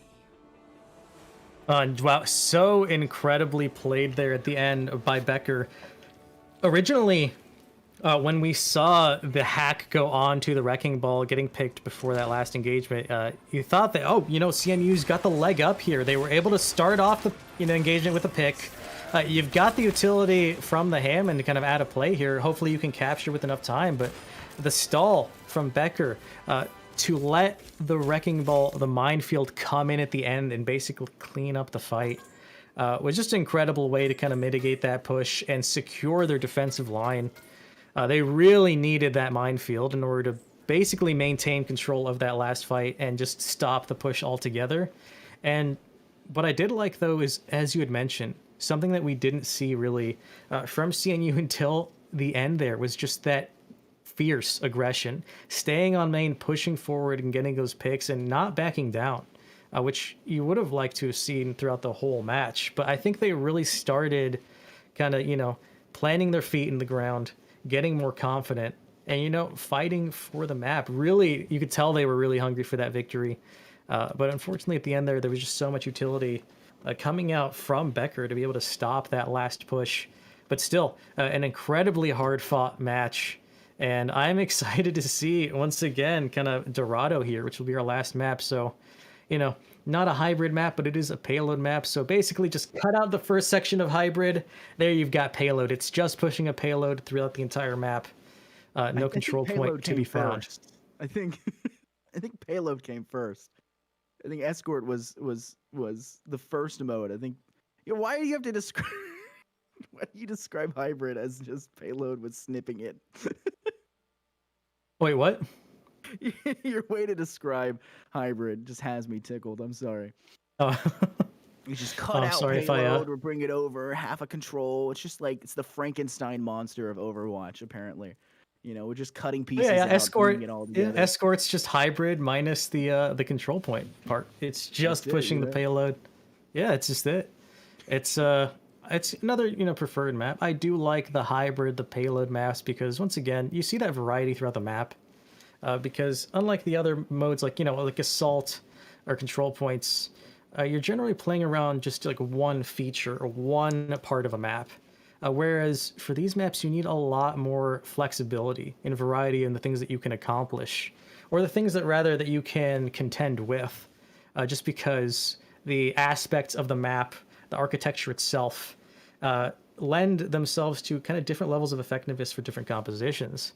Wow, so incredibly played there at the end by Becker. Originally, when we saw the hack go on to the Wrecking Ball getting picked before that last engagement, you thought that, oh, you know, CMU's got the leg up here. They were able to start off the engagement with a pick. You've got the utility from the Hammond to kind of add a play here. Hopefully you can capture with enough time, but the stall from Becker to let the Wrecking Ball, the minefield, come in at the end and basically clean up the fight was just an incredible way to kind of mitigate that push and secure their defensive line. They really needed that minefield in order to basically maintain control of that last fight and just stop the push altogether. And what I did like, though, is, as you had mentioned, something that we didn't see really from CNU until the end there was just that fierce aggression, staying on main, pushing forward and getting those picks and not backing down, which you would have liked to have seen throughout the whole match. But I think they really started kind of, you know, planting their feet in the ground, getting more confident, and, you know, fighting for the map. Really, you could tell they were really hungry for that victory. But unfortunately, at the end there was just so much utility coming out from Becker to be able to stop that last push. but still, an incredibly hard fought match. And I'm excited to see once again kind of Dorado here, which will be our last map. So, you know, not a hybrid map, but it is a payload map. So basically just cut out the first section of hybrid. There you've got payload. It's just pushing a payload throughout the entire map. No control point to be found. I think I think payload came first. I think escort was the first mode. I think. Why do you have to describe? Why do you describe hybrid as just payload with snipping it? Wait, what? Your way to describe hybrid just has me tickled. I'm sorry. Oh, You just cut out sorry if I, payload or bring it over, half a control. It's just like it's the Frankenstein monster of Overwatch, apparently. We're just cutting pieces yeah, out, escort. putting it all together. Escort's just hybrid minus the control point part. It's just pushing the payload. Yeah, it's just it. It's another preferred map. I do like the hybrid, the payload maps because once again you see that variety throughout the map. Because unlike the other modes like like assault or control points, you're generally playing around just like one feature or one part of a map. Whereas for these maps, you need a lot more flexibility and variety in the things that you can accomplish, or the things that you can contend with, just because the aspects of the map, the architecture itself, lend themselves to kind of different levels of effectiveness for different compositions.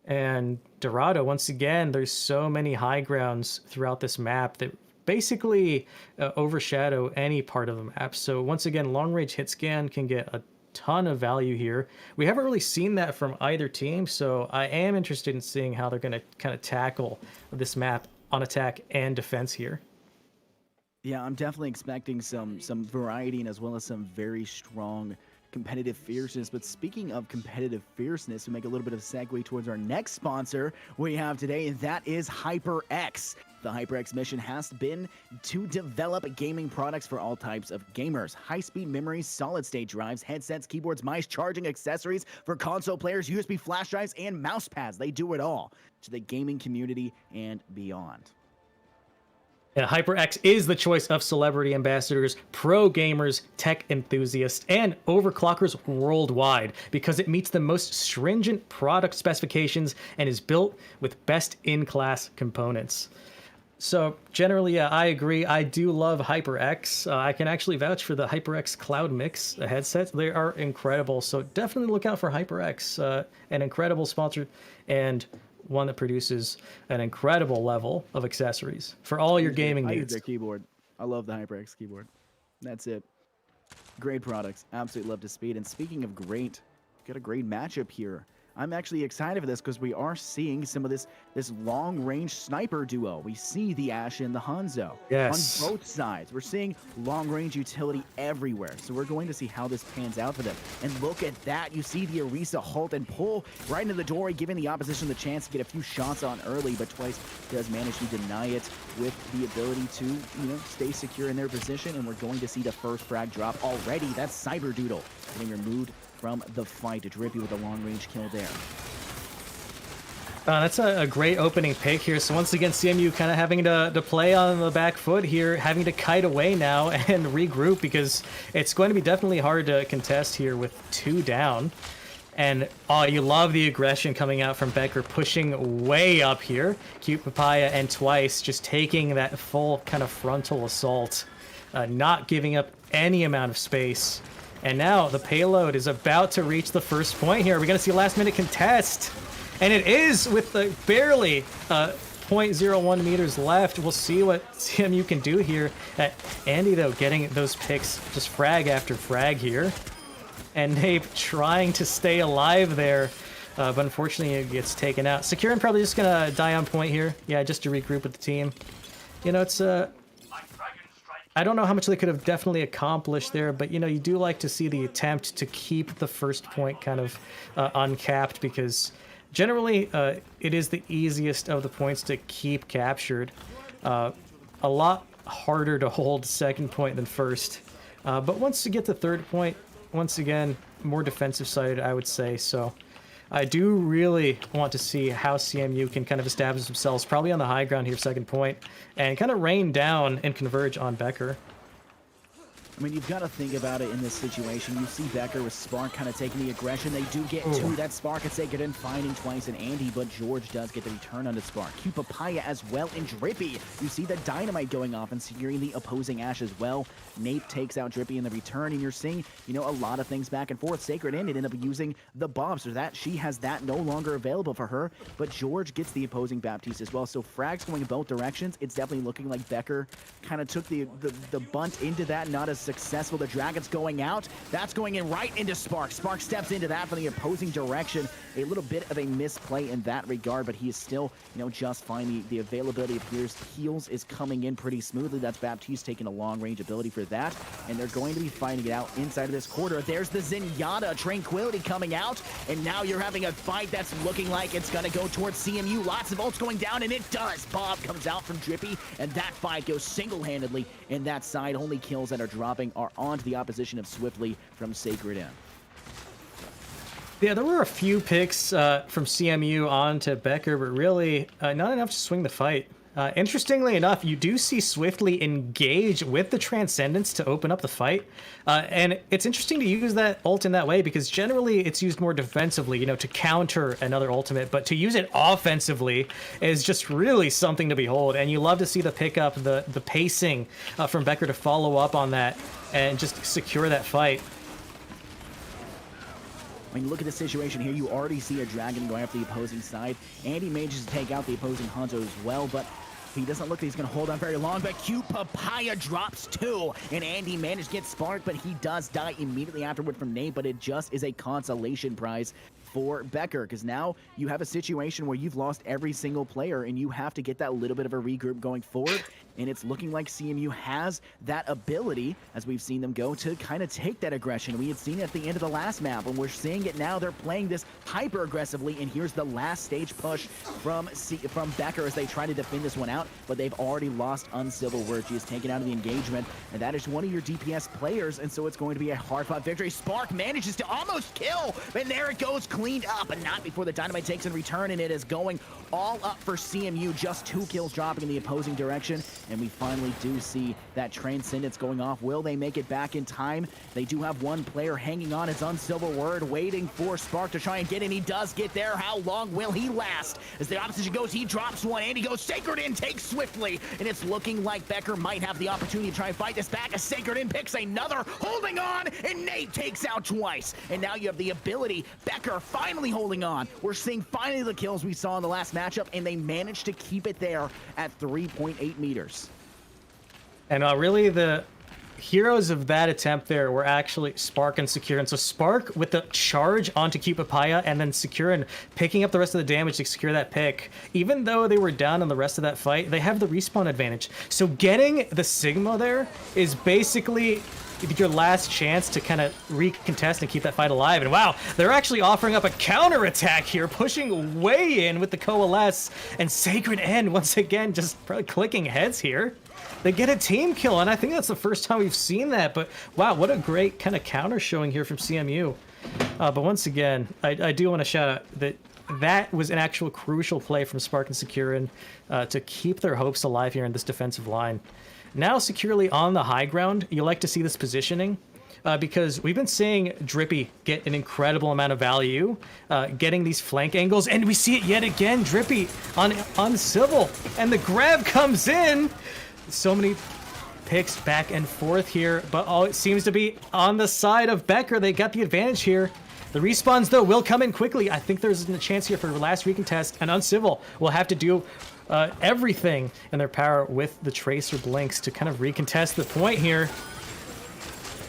And Dorado, once again, there's so many high grounds throughout this map that basically overshadow any part of the map. So once again, long range hit scan can get a ton of value here. We haven't really seen that from either team, so I am interested in seeing how they're going to kind of tackle this map on attack and defense here. Yeah, I'm definitely expecting some variety and as well as some very strong competitive fierceness. But speaking of competitive fierceness, we make a little bit of a segue towards our next sponsor we have today, and that is HyperX. The HyperX mission has been to develop gaming products for all types of gamers. High-speed memories, solid-state drives, headsets, keyboards, mice, charging accessories for console players, USB flash drives, and mouse pads. They do it all to the gaming community and beyond. Yeah, HyperX is the choice of celebrity ambassadors, pro gamers, tech enthusiasts, and overclockers worldwide because it meets the most stringent product specifications and is built with best-in-class components. So generally, I agree. I do love HyperX. I can actually vouch for the HyperX Cloud Mix headsets. They are incredible. So definitely look out for HyperX, an incredible sponsor and one that produces an incredible level of accessories for all your gaming needs. I use their keyboard. I love the HyperX keyboard. That's it. Great products. Absolutely love to speed. And speaking of great, got a great matchup here. I'm actually excited for this because we are seeing some of this long-range sniper duo. We see the Ashe and the Hanzo on both sides. We're seeing long-range utility everywhere. So we're going to see how this pans out for them. And look at that. You see the Orisa halt and pull right into the doorway, giving the opposition the chance to get a few shots on early, but twice does manage to deny it with the ability to, stay secure in their position. And we're going to see the first frag drop already. That's Cyberdoodle getting removed from the fight. Drippy with a long-range kill there. That's a great opening pick here. So once again, CMU kind of having to play on the back foot here, having to kite away now and regroup because it's going to be definitely hard to contest here with 2 down. And you love the aggression coming out from Becker, pushing way up here. Cute Papaya and Twice just taking that full kind of frontal assault, not giving up any amount of space. And now the payload is about to reach the first point here. We're going to see a last-minute contest. And it is with the barely 0.01 meters left. We'll see what CMU can do here. Andy, though, getting those picks, just frag after frag here. And Nape trying to stay alive there. But unfortunately, it gets taken out. Securin probably just going to die on point here. Yeah, just to regroup with the team. It's I don't know how much they could have definitely accomplished there, but you do like to see the attempt to keep the first point kind of uncapped because generally it is the easiest of the points to keep captured. A lot harder to hold second point than first. But once you get to third point, once again, more defensive sided, I would say. So I do really want to see how CMU can kind of establish themselves, probably on the high ground here, second point, and kind of rain down and converge on Becker. I mean, you've got to think about it in this situation. You see Becker with Spark kind of taking the aggression. They do get to that Spark and Sacred in finding twice and Andy, but George does get the return on the Spark. Q Papaya as well, and Drippy. You see the Dynamite going off and securing the opposing Ash as well. Nate takes out Drippy in the return, and you're seeing, you know, a lot of things back and forth. Sacred ended up using the bomb, so that she has that no longer available for her, but George gets the opposing Baptiste as well. So frags going in both directions. It's definitely looking like Becker kind of took the bunt into that, not as successful. The Dragon's going out. That's going in right into Spark. Spark steps into that from the opposing direction. A little bit of a misplay in that regard, but he is still, you know, just fine. The availability of heals is coming in pretty smoothly. That's Baptiste taking a long-range ability for that, and they're going to be fighting it out inside of this quarter. There's the Zenyatta Tranquility coming out, and now you're having a fight that's looking like it's going to go towards CMU. Lots of ults going down, and it does. Bob comes out from Drippy, and that fight goes single-handedly in that side. Only kills that are dropping are onto the opposition of Swiftly from Sacred M. Yeah, there were a few picks from CMU on to Becker, but really not enough to swing the fight. Interestingly enough, you do see Swiftly engage with the Transcendence to open up the fight. And it's interesting to use that ult in that way because generally it's used more defensively, you know, to counter another ultimate. But to use it offensively is just really something to behold. And you love to see the pickup, the pacing from Becker to follow up on that and just secure that fight. When you look at the situation here, you already see a Dragon going after the opposing side. Andy manages to take out the opposing Hanzo as well, but he doesn't look like he's going to hold on very long. But Q Papaya drops too, and Andy managed to get sparked, but he does die immediately afterward from Nate, but it just is a consolation prize for Becker, because now you have a situation where you've lost every single player and you have to get that little bit of a regroup going forward, and it's looking like CMU has that ability, as we've seen them go, to kind of take that aggression. We had seen it at the end of the last map, and we're seeing it now. They're playing this hyper aggressively, and here's the last stage push from Becker as they try to defend this one out, but they've already lost Uncivil Word. She is taken out of the engagement, and that is one of your DPS players, and so it's going to be a hard-fought victory. Spark manages to almost kill, and there it goes, cleaned up, but not before the Dynamite takes in return, and it is going all up for CMU. Just 2 kills dropping in the opposing direction, and we finally do see that Transcendence going off. Will they make it back in time? They do have one player hanging on. It's Uncivil Word, waiting for Spark to try and get in. He does get there. How long will he last? As the opposition goes, he drops one, and he goes Sacred in, takes Swiftly, and it's looking like Becker might have the opportunity to try and fight this back as Sacred in picks another, holding on, and Nate takes out twice. And now you have the ability, Becker finally holding on. We're seeing finally the kills we saw in the last matchup, and they managed to keep it there at 3.8 meters. And really the heroes of that attempt there were actually Spark and Secure. And so Spark with the charge onto Q Papaya, and then Secure and picking up the rest of the damage to secure that pick. Even though they were down on the rest of that fight, they have the respawn advantage. So getting the Sigma there is basically your last chance to kind of recontest and keep that fight alive. And wow, they're actually offering up a counter attack here, pushing way in with the Coalesce, and Sacred End once again just probably clicking heads here. They get a team kill, and I think that's the first time we've seen that, but wow, what a great kind of counter showing here from CMU. But once again, I do want to shout out that that was an actual crucial play from Spark and Securin to keep their hopes alive here in this defensive line. Now securely on the high ground, you like to see this positioning because we've been seeing Drippy get an incredible amount of value, getting these flank angles, and we see it yet again, Drippy on Civil, and the grab comes in. So many picks back and forth here, but all it seems to be on the side of Becker. They got the advantage here. The respawns, though, will come in quickly. I think there's a chance here for the last recontest, and Uncivil will have to do everything in their power with the Tracer Blinks to kind of recontest the point here.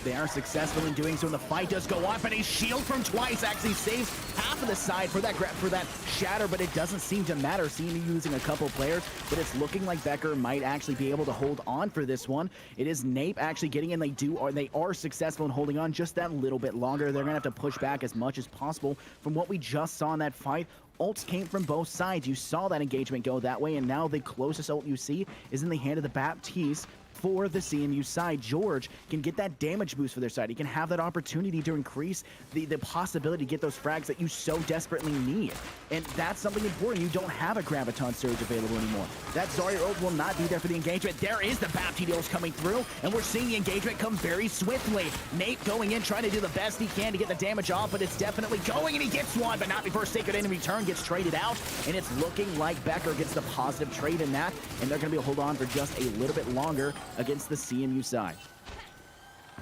They are successful in doing so, and the fight does go on, but a shield from twice actually saves half of the side for that shatter, but it doesn't seem to matter. CMU using a couple players, but it's looking like Becker might actually be able to hold on for this one. It is Nape actually getting in. They are successful in holding on just that little bit longer. They're gonna have to push back as much as possible from what we just saw in that fight. Ults came from both sides. You saw that engagement go that way, and now the closest ult you see is in the hand of the Baptiste. for the CMU side. George can get that damage boost for their side. He can have that opportunity to increase the possibility to get those frags that you so desperately need. And that's something important. You don't have a Graviton Surge available anymore. That Zarya ult will not be there for the engagement. There is the Bapti deals coming through, and we're seeing the engagement come very swiftly. Nate going in, trying to do the best he can to get the damage off, but it's definitely going, and he gets one, but not before Sacred Enemy Turn gets traded out, and it's looking like Becker gets the positive trade in that, and they're going to be able to hold on for just a little bit longer against the CMU side.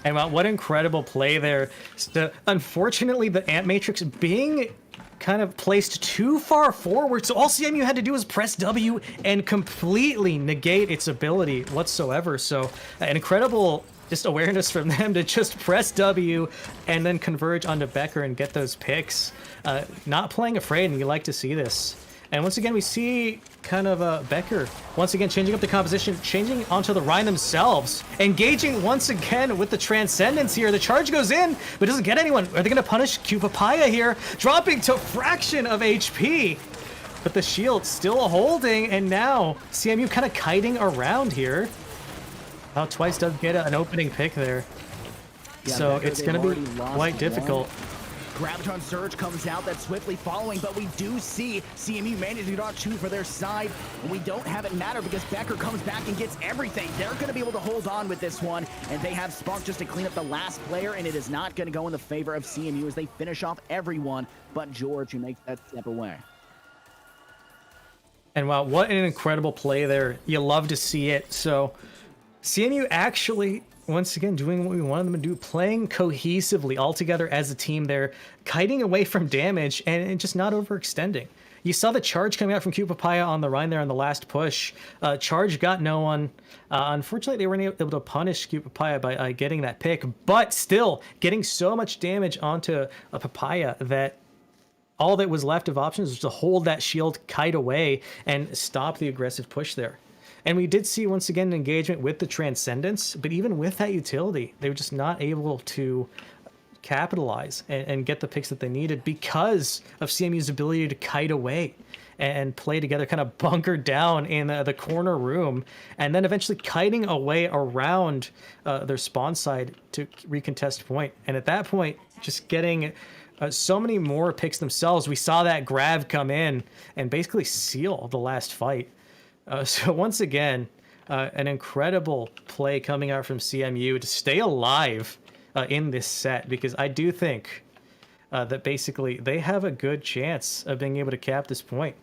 And what incredible play there. So, unfortunately, the Ant Matrix being kind of placed too far forward, so all CMU had to do was press W and completely negate its ability whatsoever. So an incredible just awareness from them to just press W and then converge onto Becker and get those picks. Not playing afraid, and you like to see this. And once again, we see kind of Becker once again changing up the composition, changing onto the Rhine themselves, engaging once again with the Transcendence here. The charge goes in, but doesn't get anyone. Are they going to punish Q Papaya here? Dropping to a fraction of HP, but the shield still holding, and now CMU kind of kiting around here. Oh, Twice does get an opening pick there. Yeah, so Becker, it's going to be quite difficult. Graviton Surge comes out, that's swiftly following, but we do see CMU managing to draw 2 for their side, and we don't have it matter because Becker comes back and gets everything. They're going to be able to hold on with this one, and they have Spark just to clean up the last player, and it is not going to go in the favor of CMU as they finish off everyone but George, who makes that step away. And wow, what an incredible play there. You love to see it. So CMU actually, once again, doing what we wanted them to do, playing cohesively all together as a team there, kiting away from damage and just not overextending. You saw the charge coming out from Q Papaya on the Rhine there on the last push. Charge got no one. Unfortunately, they weren't able to punish Q Papaya by getting that pick, but still getting so much damage onto a Papaya that all that was left of options was to hold that shield, kite away, and stop the aggressive push there. And we did see, once again, an engagement with the Transcendence, but even with that utility, they were just not able to capitalize and get the picks that they needed because of CMU's ability to kite away and play together, kind of bunkered down in the corner room, and then eventually kiting away around their spawn side to recontest point. And at that point, just getting so many more picks themselves. We saw that Grav come in and basically seal the last fight. So once again, an incredible play coming out from CMU to stay alive in this set, because I do think that basically they have a good chance of being able to cap this point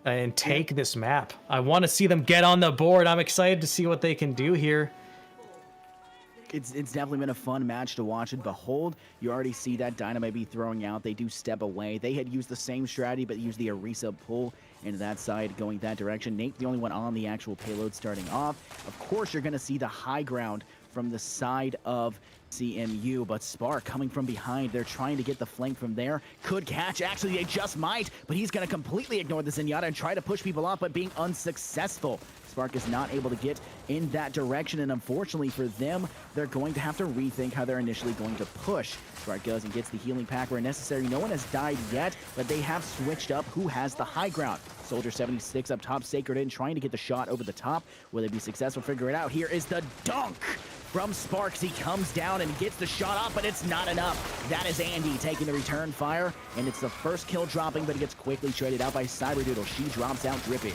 and take this map. I want to see them get on the board. I'm excited to see what they can do here. It's definitely been a fun match to watch and behold. You already see that Dynamite be throwing out. They do step away. They had used the same strategy, but used the Orisa pull into that side, going that direction. Nate, the only one on the actual payload starting off. Of course, you're going to see the high ground from the side of CMU, but Spark coming from behind. They're trying to get the flank from there. Could catch. Actually, they just might, but he's going to completely ignore the Zenyatta and try to push people off, but being unsuccessful. Spark is not able to get in that direction, and unfortunately for them, they're going to have to rethink how they're initially going to push. Spark goes and gets the healing pack where necessary. No one has died yet, but they have switched up who has the high ground. Soldier 76 up top, Sacred in, trying to get the shot over the top. Will they be successful? Figure it out. Here is the dunk from Sparks. He comes down and gets the shot off, but it's not enough. That is Andy taking the return fire, and it's the first kill dropping, but it gets quickly traded out by Cyberdoodle. She drops out Drippy.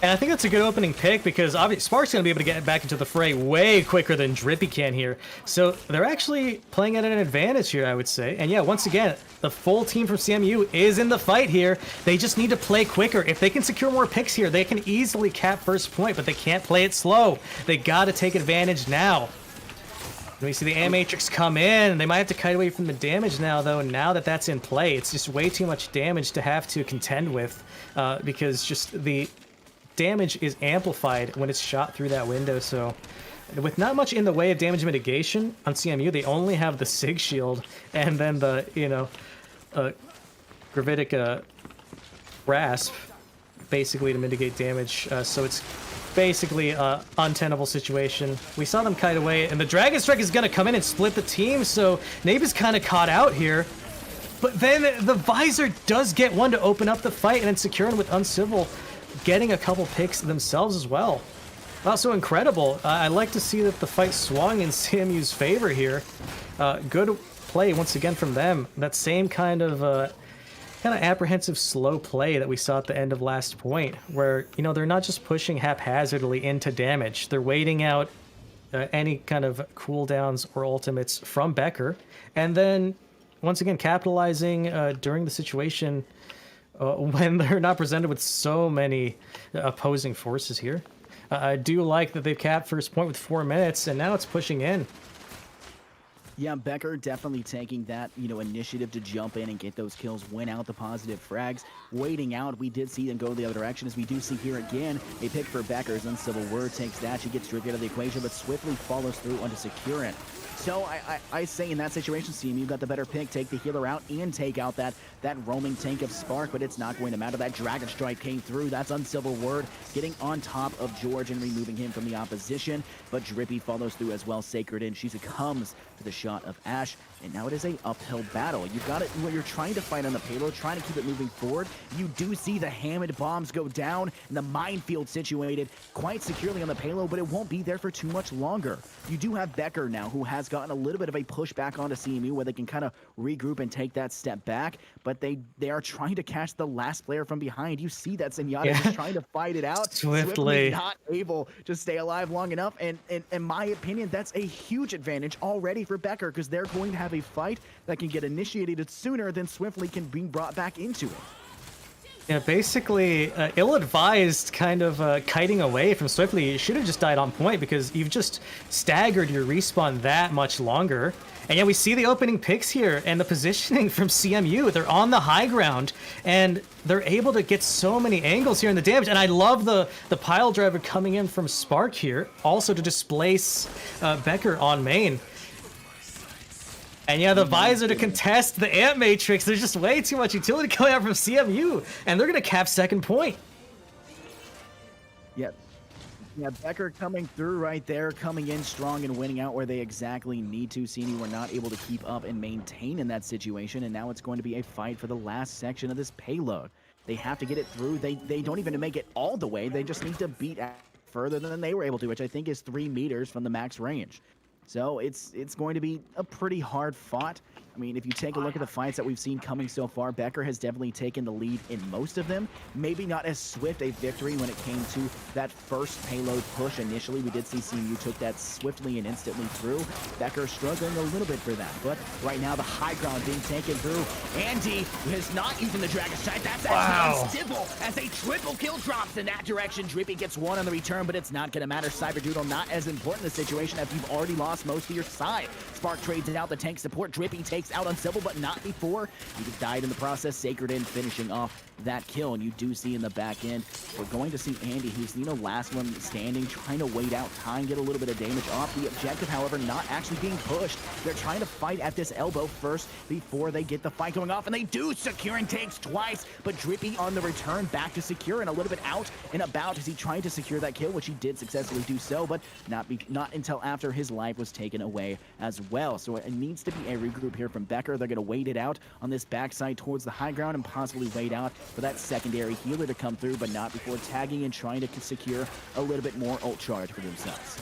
And I think that's a good opening pick because obviously Spark's going to be able to get back into the fray way quicker than Drippy can here. So they're actually playing at an advantage here, I would say. And yeah, once again, the full team from CMU is in the fight here. They just need to play quicker. If they can secure more picks here, they can easily cap first point, but they can't play it slow. They got to take advantage now. And we see the Matrix come in. They might have to kite away from the damage now, though. Now that that's in play, it's just way too much damage to have to contend with because just the damage is amplified when it's shot through that window. So with not much in the way of damage mitigation on CMU, they only have the Sig shield and then the, you know, gravitic grasp basically to mitigate damage. So it's basically an untenable situation. We saw them kite away, and the Dragon Strike is going to come in and split the team, so Nabe is kind of caught out here. But then the Visor does get one to open up the fight, and then Securin with Uncivil getting a couple picks themselves as well. Also incredible. I like to see that the fight swung in CMU's favor here. Good play once again from them. That same kind of apprehensive slow play that we saw at the end of last point, where they're not just pushing haphazardly into damage. They're waiting out any kind of cooldowns or ultimates from Becker, and then once again capitalizing during the situation when they're not presented with so many opposing forces here. I do like that they've capped first point with 4 minutes, and now it's pushing in. Yeah, Becker definitely taking that, initiative to jump in and get those kills, win out the positive frags. Waiting out, we did see them go the other direction, as we do see here again. A pick for Becker's Uncivil Word takes that. She gets stripped out of the equation, but swiftly follows through onto Securin. So I say in that situation, CMU got the better pick, take the healer out and take out that roaming tank of Spark, but it's not going to matter. That Dragon Strike came through. That's Uncivil Word getting on top of George and removing him from the opposition, but Drippy follows through as well. Sacred in. She succumbs to the shot of Ash, and now it is a uphill battle. You've got it when you're trying to fight on the payload, trying to keep it moving forward. You do see the Hammond bombs go down and the minefield situated quite securely on the payload, but it won't be there for too much longer. You do have Becker now, who has gotten a little bit of a push back onto CMU, where they can kind of regroup and take that step back, but they are trying to catch the last player from behind. You see that Zenyatta just trying to fight it out. Swiftly not able to stay alive long enough, and in my opinion, that's a huge advantage already for Becker, because they're going to have a fight that can get initiated sooner than Swiftly can be brought back into it. Yeah, basically ill-advised kind of kiting away from Swiftly. You should have just died on point, because you've just staggered your respawn that much longer. And yeah, we see the opening picks here and the positioning from CMU. They're on the high ground, and they're able to get so many angles here in the damage. And I love the pile driver coming in from Spark here, also to displace Becker on main. And yeah, the Visor to contest the Ant Matrix. There's just way too much utility coming out from CMU, and they're going to cap second point. Yep. Yeah, Becker coming through right there, coming in strong and winning out where they exactly need to. CMU were not able to keep up and maintain in that situation, and now it's going to be a fight for the last section of this payload. They have to get it through. They don't even make it all the way. They just need to beat further than they were able to, which I think is 3 meters from the max range. So it's going to be a pretty hard fought. I mean, if you take a look at the fights that we've seen coming so far, Becker has definitely taken the lead in most of them. Maybe not as swift a victory when it came to that first payload push initially. We did see CMU took that swiftly and instantly through. Becker struggling a little bit for that, but right now the high ground being taken through. Andy is not using the Dragon Strike. That's actually Stibble as a triple kill drops in that direction. Drippy gets one on the return, but it's not going to matter. Cyberdoodle not as important in the situation if you've already lost most of your side. Spark trades it out the tank support. Drippy takes out on Civil, but not before. He just died in the process. Sacred in finishing off that kill, and you do see in the back end, we're going to see Andy, who's, last one standing, trying to wait out time, get a little bit of damage off. The objective, however, not actually being pushed. They're trying to fight at this elbow first before they get the fight going off, and they do. Securin takes twice, but Drippy on the return back to Securin, a little bit out and about as he tried to secure that kill, which he did successfully do so, but not until after his life was taken away as well. So it needs to be a regroup here from Becker. They're going to wait it out on this backside towards the high ground and possibly wait out for that secondary healer to come through, but not before tagging and trying to secure a little bit more ult charge for themselves.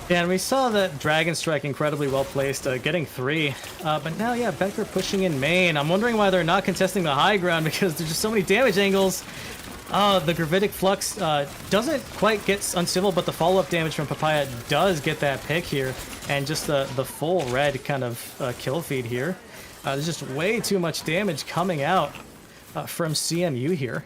Yeah, and we saw that Dragon Strike incredibly well placed, getting 3. But now, yeah, Becker pushing in main. I'm wondering why they're not contesting the high ground, because there's just so many damage angles. The Gravitic Flux doesn't quite get Uncivil, but the follow-up damage from Papaya does get that pick here. And just the full red kind of kill feed here. There's just way too much damage coming out from CMU here.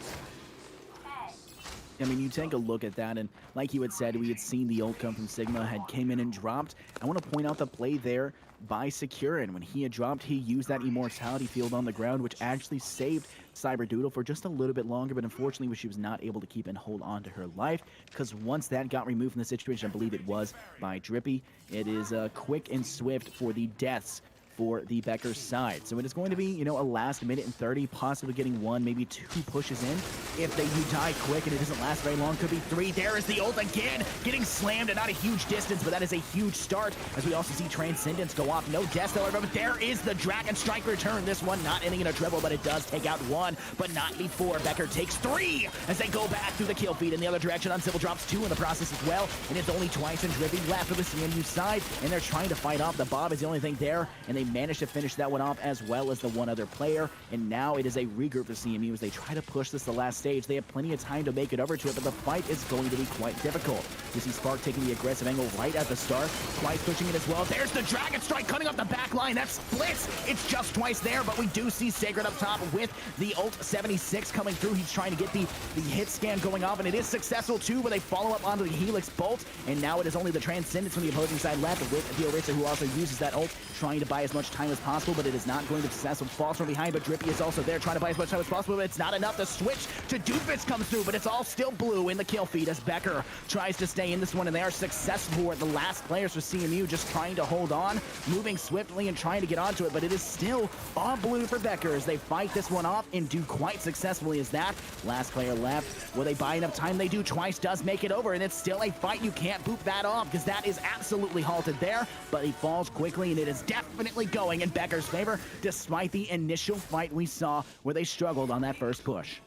I mean, you take a look at that, and like you had said, we had seen the ult come from Sigma, had came in and dropped. I want to point out the play there by Securin. When he had dropped, he used that immortality field on the ground, which actually saved Cyberdoodle for just a little bit longer, but unfortunately she was not able to keep and hold on to her life, because once that got removed from the situation, I believe it was by Drippy, it is quick and swift for the deaths for the Becker side. So it is going to be, you know, a last minute and 30, possibly getting 1, maybe 2 pushes in. If they do die quick and it doesn't last very long, could be 3. There is the ult again, getting slammed at not a huge distance, but that is a huge start, as we also see Transcendence go off. No deaths, however, but there is the Dragon Strike return. This one not ending in a treble, but it does take out 1, but not before Becker takes 3 as they go back through the kill feed in the other direction. Uncivil drops 2 in the process as well, and it's only Twice and Drippy left for the CMU side, and they're trying to fight off. The Bob is the only thing there, and they managed to finish that one off as well as the one other player, and now it is a regroup for CMU as they try to push this the last stage. They have plenty of time to make it over to it, but the fight is going to be quite difficult. You see Spark taking the aggressive angle right at the start, Twice pushing it as well. There's the Dragon Strike cutting off the back line. That splits. It's just Twice there, but we do see Sacred up top with the ult 76 coming through. He's trying to get the hit scan going off, and it is successful too, but they follow up onto the Helix bolt, and now it is only the Transcendence from the opposing side left with the Orisa, who also uses that ult, trying to buy as much time as possible, but it is not going to be successful. Falls from behind, but Drippy is also there trying to buy as much time as possible, but it's not enough. The switch to Doofus comes through, but it's all still blue in the kill feed as Becker tries to stay in this one, and they are successful. The last players for CMU just trying to hold on, moving swiftly and trying to get onto it, but it is still all blue for Becker as they fight this one off and do quite successfully as that last player left. Will they buy enough time? They do. Twice does make it over, and it's still a fight. You can't boop that off because that is absolutely halted there, but he falls quickly, and it is definitely going in Becker's favor, despite the initial fight we saw where they struggled on that first push.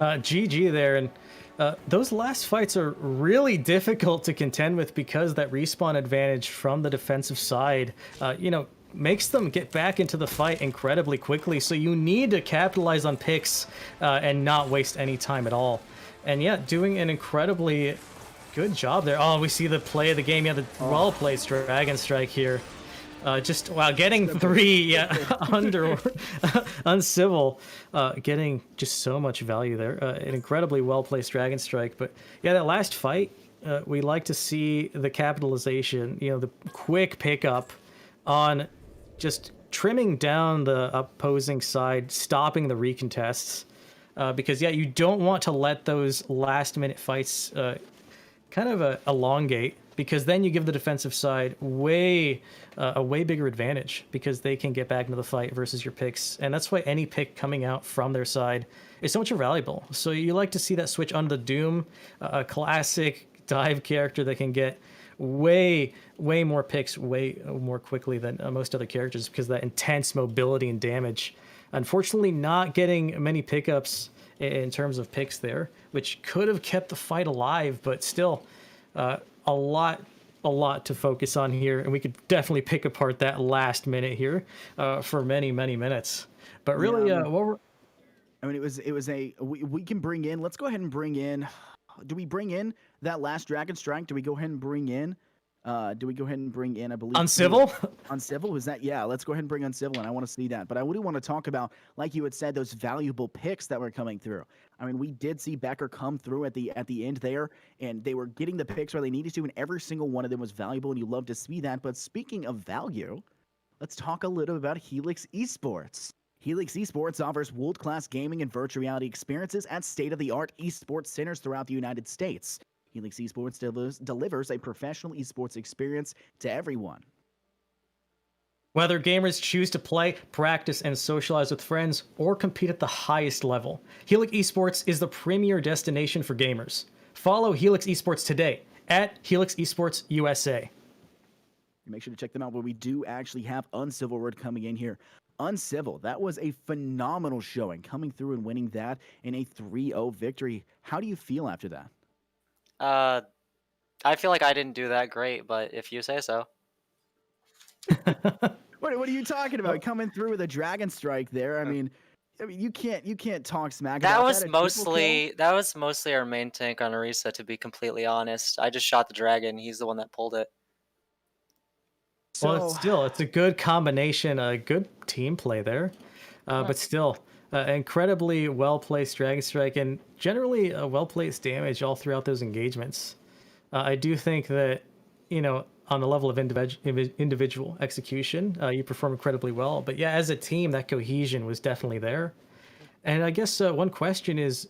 GG there, and those last fights are really difficult to contend with because that respawn advantage from the defensive side, you know, makes them get back into the fight incredibly quickly. So you need to capitalize on picks and not waste any time at all. And yeah, doing an incredibly good job there. Oh, we see the play of the game. Yeah, the well-played Dragon Strike here. Just wow, getting 3, yeah, under Uncivil, getting just so much value there. An incredibly well-placed Dragon Strike. But yeah, that last fight, we like to see the capitalization, you know, the quick pickup on just trimming down the opposing side, stopping the recontests. Because yeah, you don't want to let those last-minute fights kind of elongate, because then you give the defensive side a way bigger advantage because they can get back into the fight versus your picks. And that's why any pick coming out from their side is so much more valuable. So you like to see that switch on the Doom, a classic dive character that can get way more picks way more quickly than most other characters because of that intense mobility and damage. Unfortunately, not getting many pickups in terms of picks there, which could have kept the fight alive, but still a lot to focus on here, and we could definitely pick apart that last minute here for many minutes. But really, Yeah, what we're, I mean, we can bring in, let's go ahead and bring in, do we bring in that last Dragon Strike? Do we go ahead and bring in, I believe... Uncivil? Uncivil? Was that? Yeah, let's go ahead and bring Uncivil, and I want to see that. But I do want to talk about, like you had said, those valuable picks that were coming through. I mean, we did see Becker come through at the end there, and they were getting the picks where they needed to, and every single one of them was valuable, and you love to see that. But speaking of value, let's talk a little about Helix Esports. Helix Esports offers world-class gaming and virtual reality experiences at state-of-the-art esports centers throughout the United States. Helix Esports delivers a professional esports experience to everyone. Whether gamers choose to play, practice, and socialize with friends, or compete at the highest level, Helix Esports is the premier destination for gamers. Follow Helix Esports today at Helix Esports USA. Make sure to check them out, where we do actually have Uncivil Word coming in here. Uncivil, that was a phenomenal showing, coming through and winning that in a 3-0 victory. How do you feel after that? I feel like I didn't do that great, but if you say so. What are you talking about? Coming through with a Dragon Strike there. I mean, you can't talk smack That about was that. mostly our main tank on Orisa, to be completely honest. I just shot the dragon. He's the one that pulled it. Well, it's a good combination, a good team play there, but still, incredibly well-placed Dragon Strike and generally a well-placed damage all throughout those engagements. I do think that, you know, on the level of individual execution, you perform incredibly well. But yeah, as a team, that cohesion was definitely there. And I guess one question is,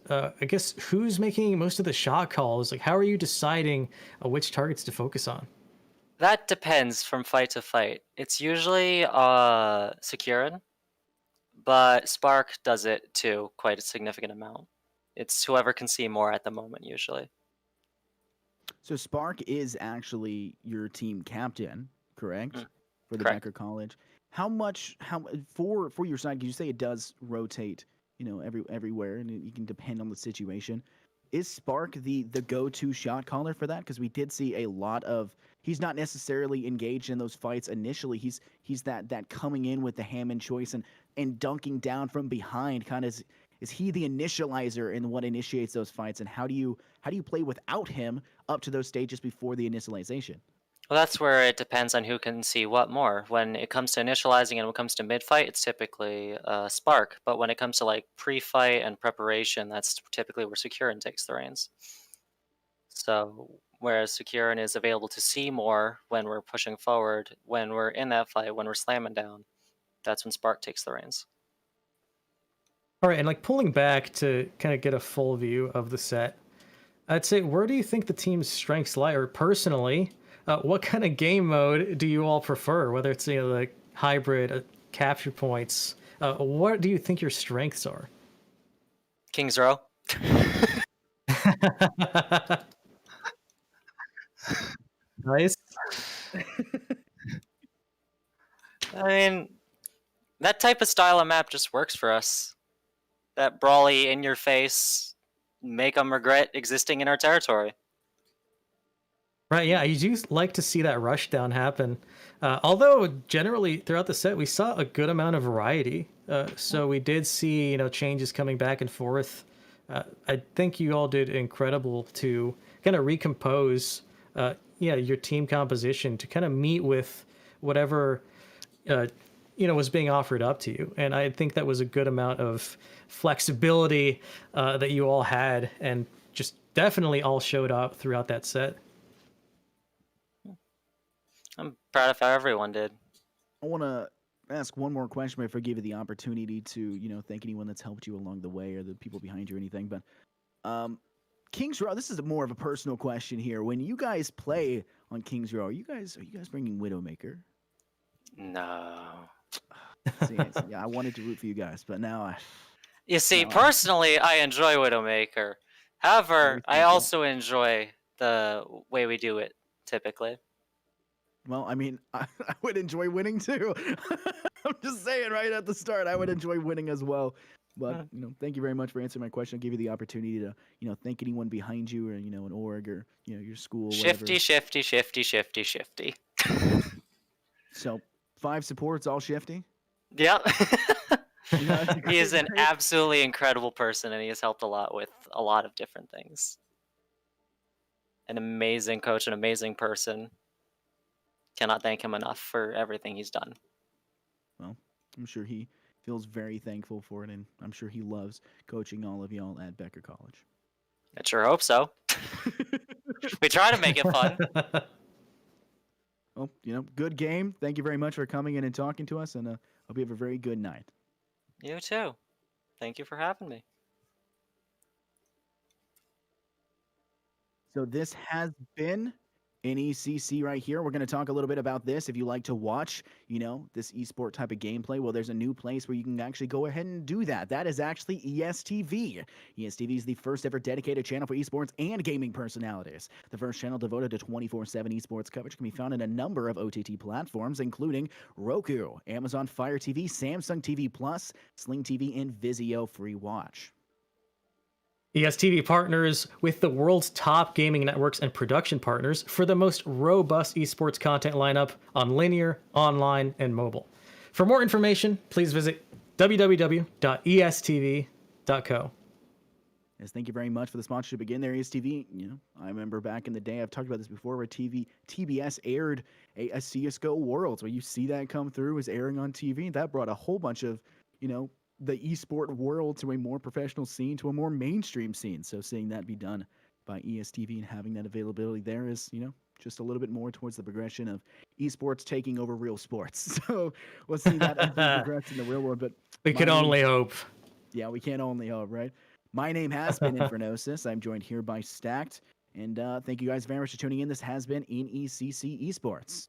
who's making most of the shot calls? Like, how are you deciding which targets to focus on? That depends from fight to fight. It's usually Securin, but Spark does it too, quite a significant amount. It's whoever can see more at the moment, usually. So Spark is actually your team captain, correct? Mm, For the correct. Becker College. How for your side? Because you say it does rotate, everywhere, and you can depend on the situation. Is Spark the go-to shot caller for that? Because we did see a lot of. He's not necessarily engaged in those fights initially. He's that coming in with the Hammond choice and dunking down from behind. Kind of is he the initializer in what initiates those fights? And how do you play without him up to those stages before the initialization? Well, that's where it depends on who can see what more. When it comes to initializing and when it comes to mid-fight, it's typically Spark. But when it comes to like pre-fight and preparation, that's typically where Securin takes the reins. So whereas Securin is available to see more when we're pushing forward, when we're in that fight, when we're slamming down, that's when Spark takes the reins. All right, and like pulling back to kind of get a full view of the set, I'd say, where do you think the team's strengths lie? Or personally, what kind of game mode do you all prefer? Whether it's like hybrid, capture points, what do you think your strengths are? King's Row. Nice. I mean, that type of style of map just works for us. That brawly in your face, make them regret existing in our territory. Right, yeah, you do like to see that rush down happen. Although generally throughout the set we saw a good amount of variety. So we did see changes coming back and forth. I think you all did incredible to kind of recompose, your team composition to kind of meet with whatever was being offered up to you. And I think that was a good amount of flexibility that you all had, and just definitely all showed up throughout that set. I'm proud of how everyone did. I want to ask one more question before I give you the opportunity to, thank anyone that's helped you along the way or the people behind you or anything. But Kings Row, this is more of a personal question here. When you guys play on Kings Row, are you guys bringing Widowmaker? No. See, yeah, I wanted to root for you guys, but now You see, personally, I enjoy Widowmaker. However, I also enjoy the way we do it, typically. Well, I mean, I would enjoy winning too. I'm just saying right at the start, I would enjoy winning as well. But, thank you very much for answering my question. I'll give you the opportunity to, thank anyone behind you or, an org or, your school, Shifty, whatever. shifty, shifty, shifty, shifty. So 5 supports, all shifty? Yep. Yeah, He is an absolutely incredible person, and he has helped a lot with a lot of different things. An amazing coach, an amazing person. Cannot thank him enough for everything he's done. Well, I'm sure he feels very thankful for it, and I'm sure he loves coaching all of y'all at Becker College. I sure hope so. We try to make it fun. Well, good game. Thank you very much for coming in and talking to us, and hope you have a very good night. You too. Thank you for having me. So this has been NECC right here. We're going to talk a little bit about this. If you like to watch, this esport type of gameplay, well, there's a new place where you can actually go ahead and do that. That is actually ESTV. ESTV is the first ever dedicated channel for esports and gaming personalities. The first channel devoted to 24/7 esports coverage can be found in a number of OTT platforms, including Roku, Amazon Fire TV, Samsung TV Plus, Sling TV, and Vizio Free Watch. ESTV partners with the world's top gaming networks and production partners for the most robust esports content lineup on linear, online, and mobile. For more information, please visit www.estv.co. Yes, thank you very much for the sponsorship again. There is TV. I remember back in the day, I've talked about this before, where TBS aired a CSGO Worlds, where you see that come through is airing on TV. That brought a whole bunch of, the esport world to a more professional scene, to a more mainstream scene. So seeing that be done by ESTV and having that availability there is, just a little bit more towards the progression of esports taking over real sports. So we'll see that as we progress in the real world. But we can only hope. Yeah, we can only hope, right? My name has been Infernosis. I'm joined here by Stacked And thank you guys very much for tuning in. This has been NECC Esports.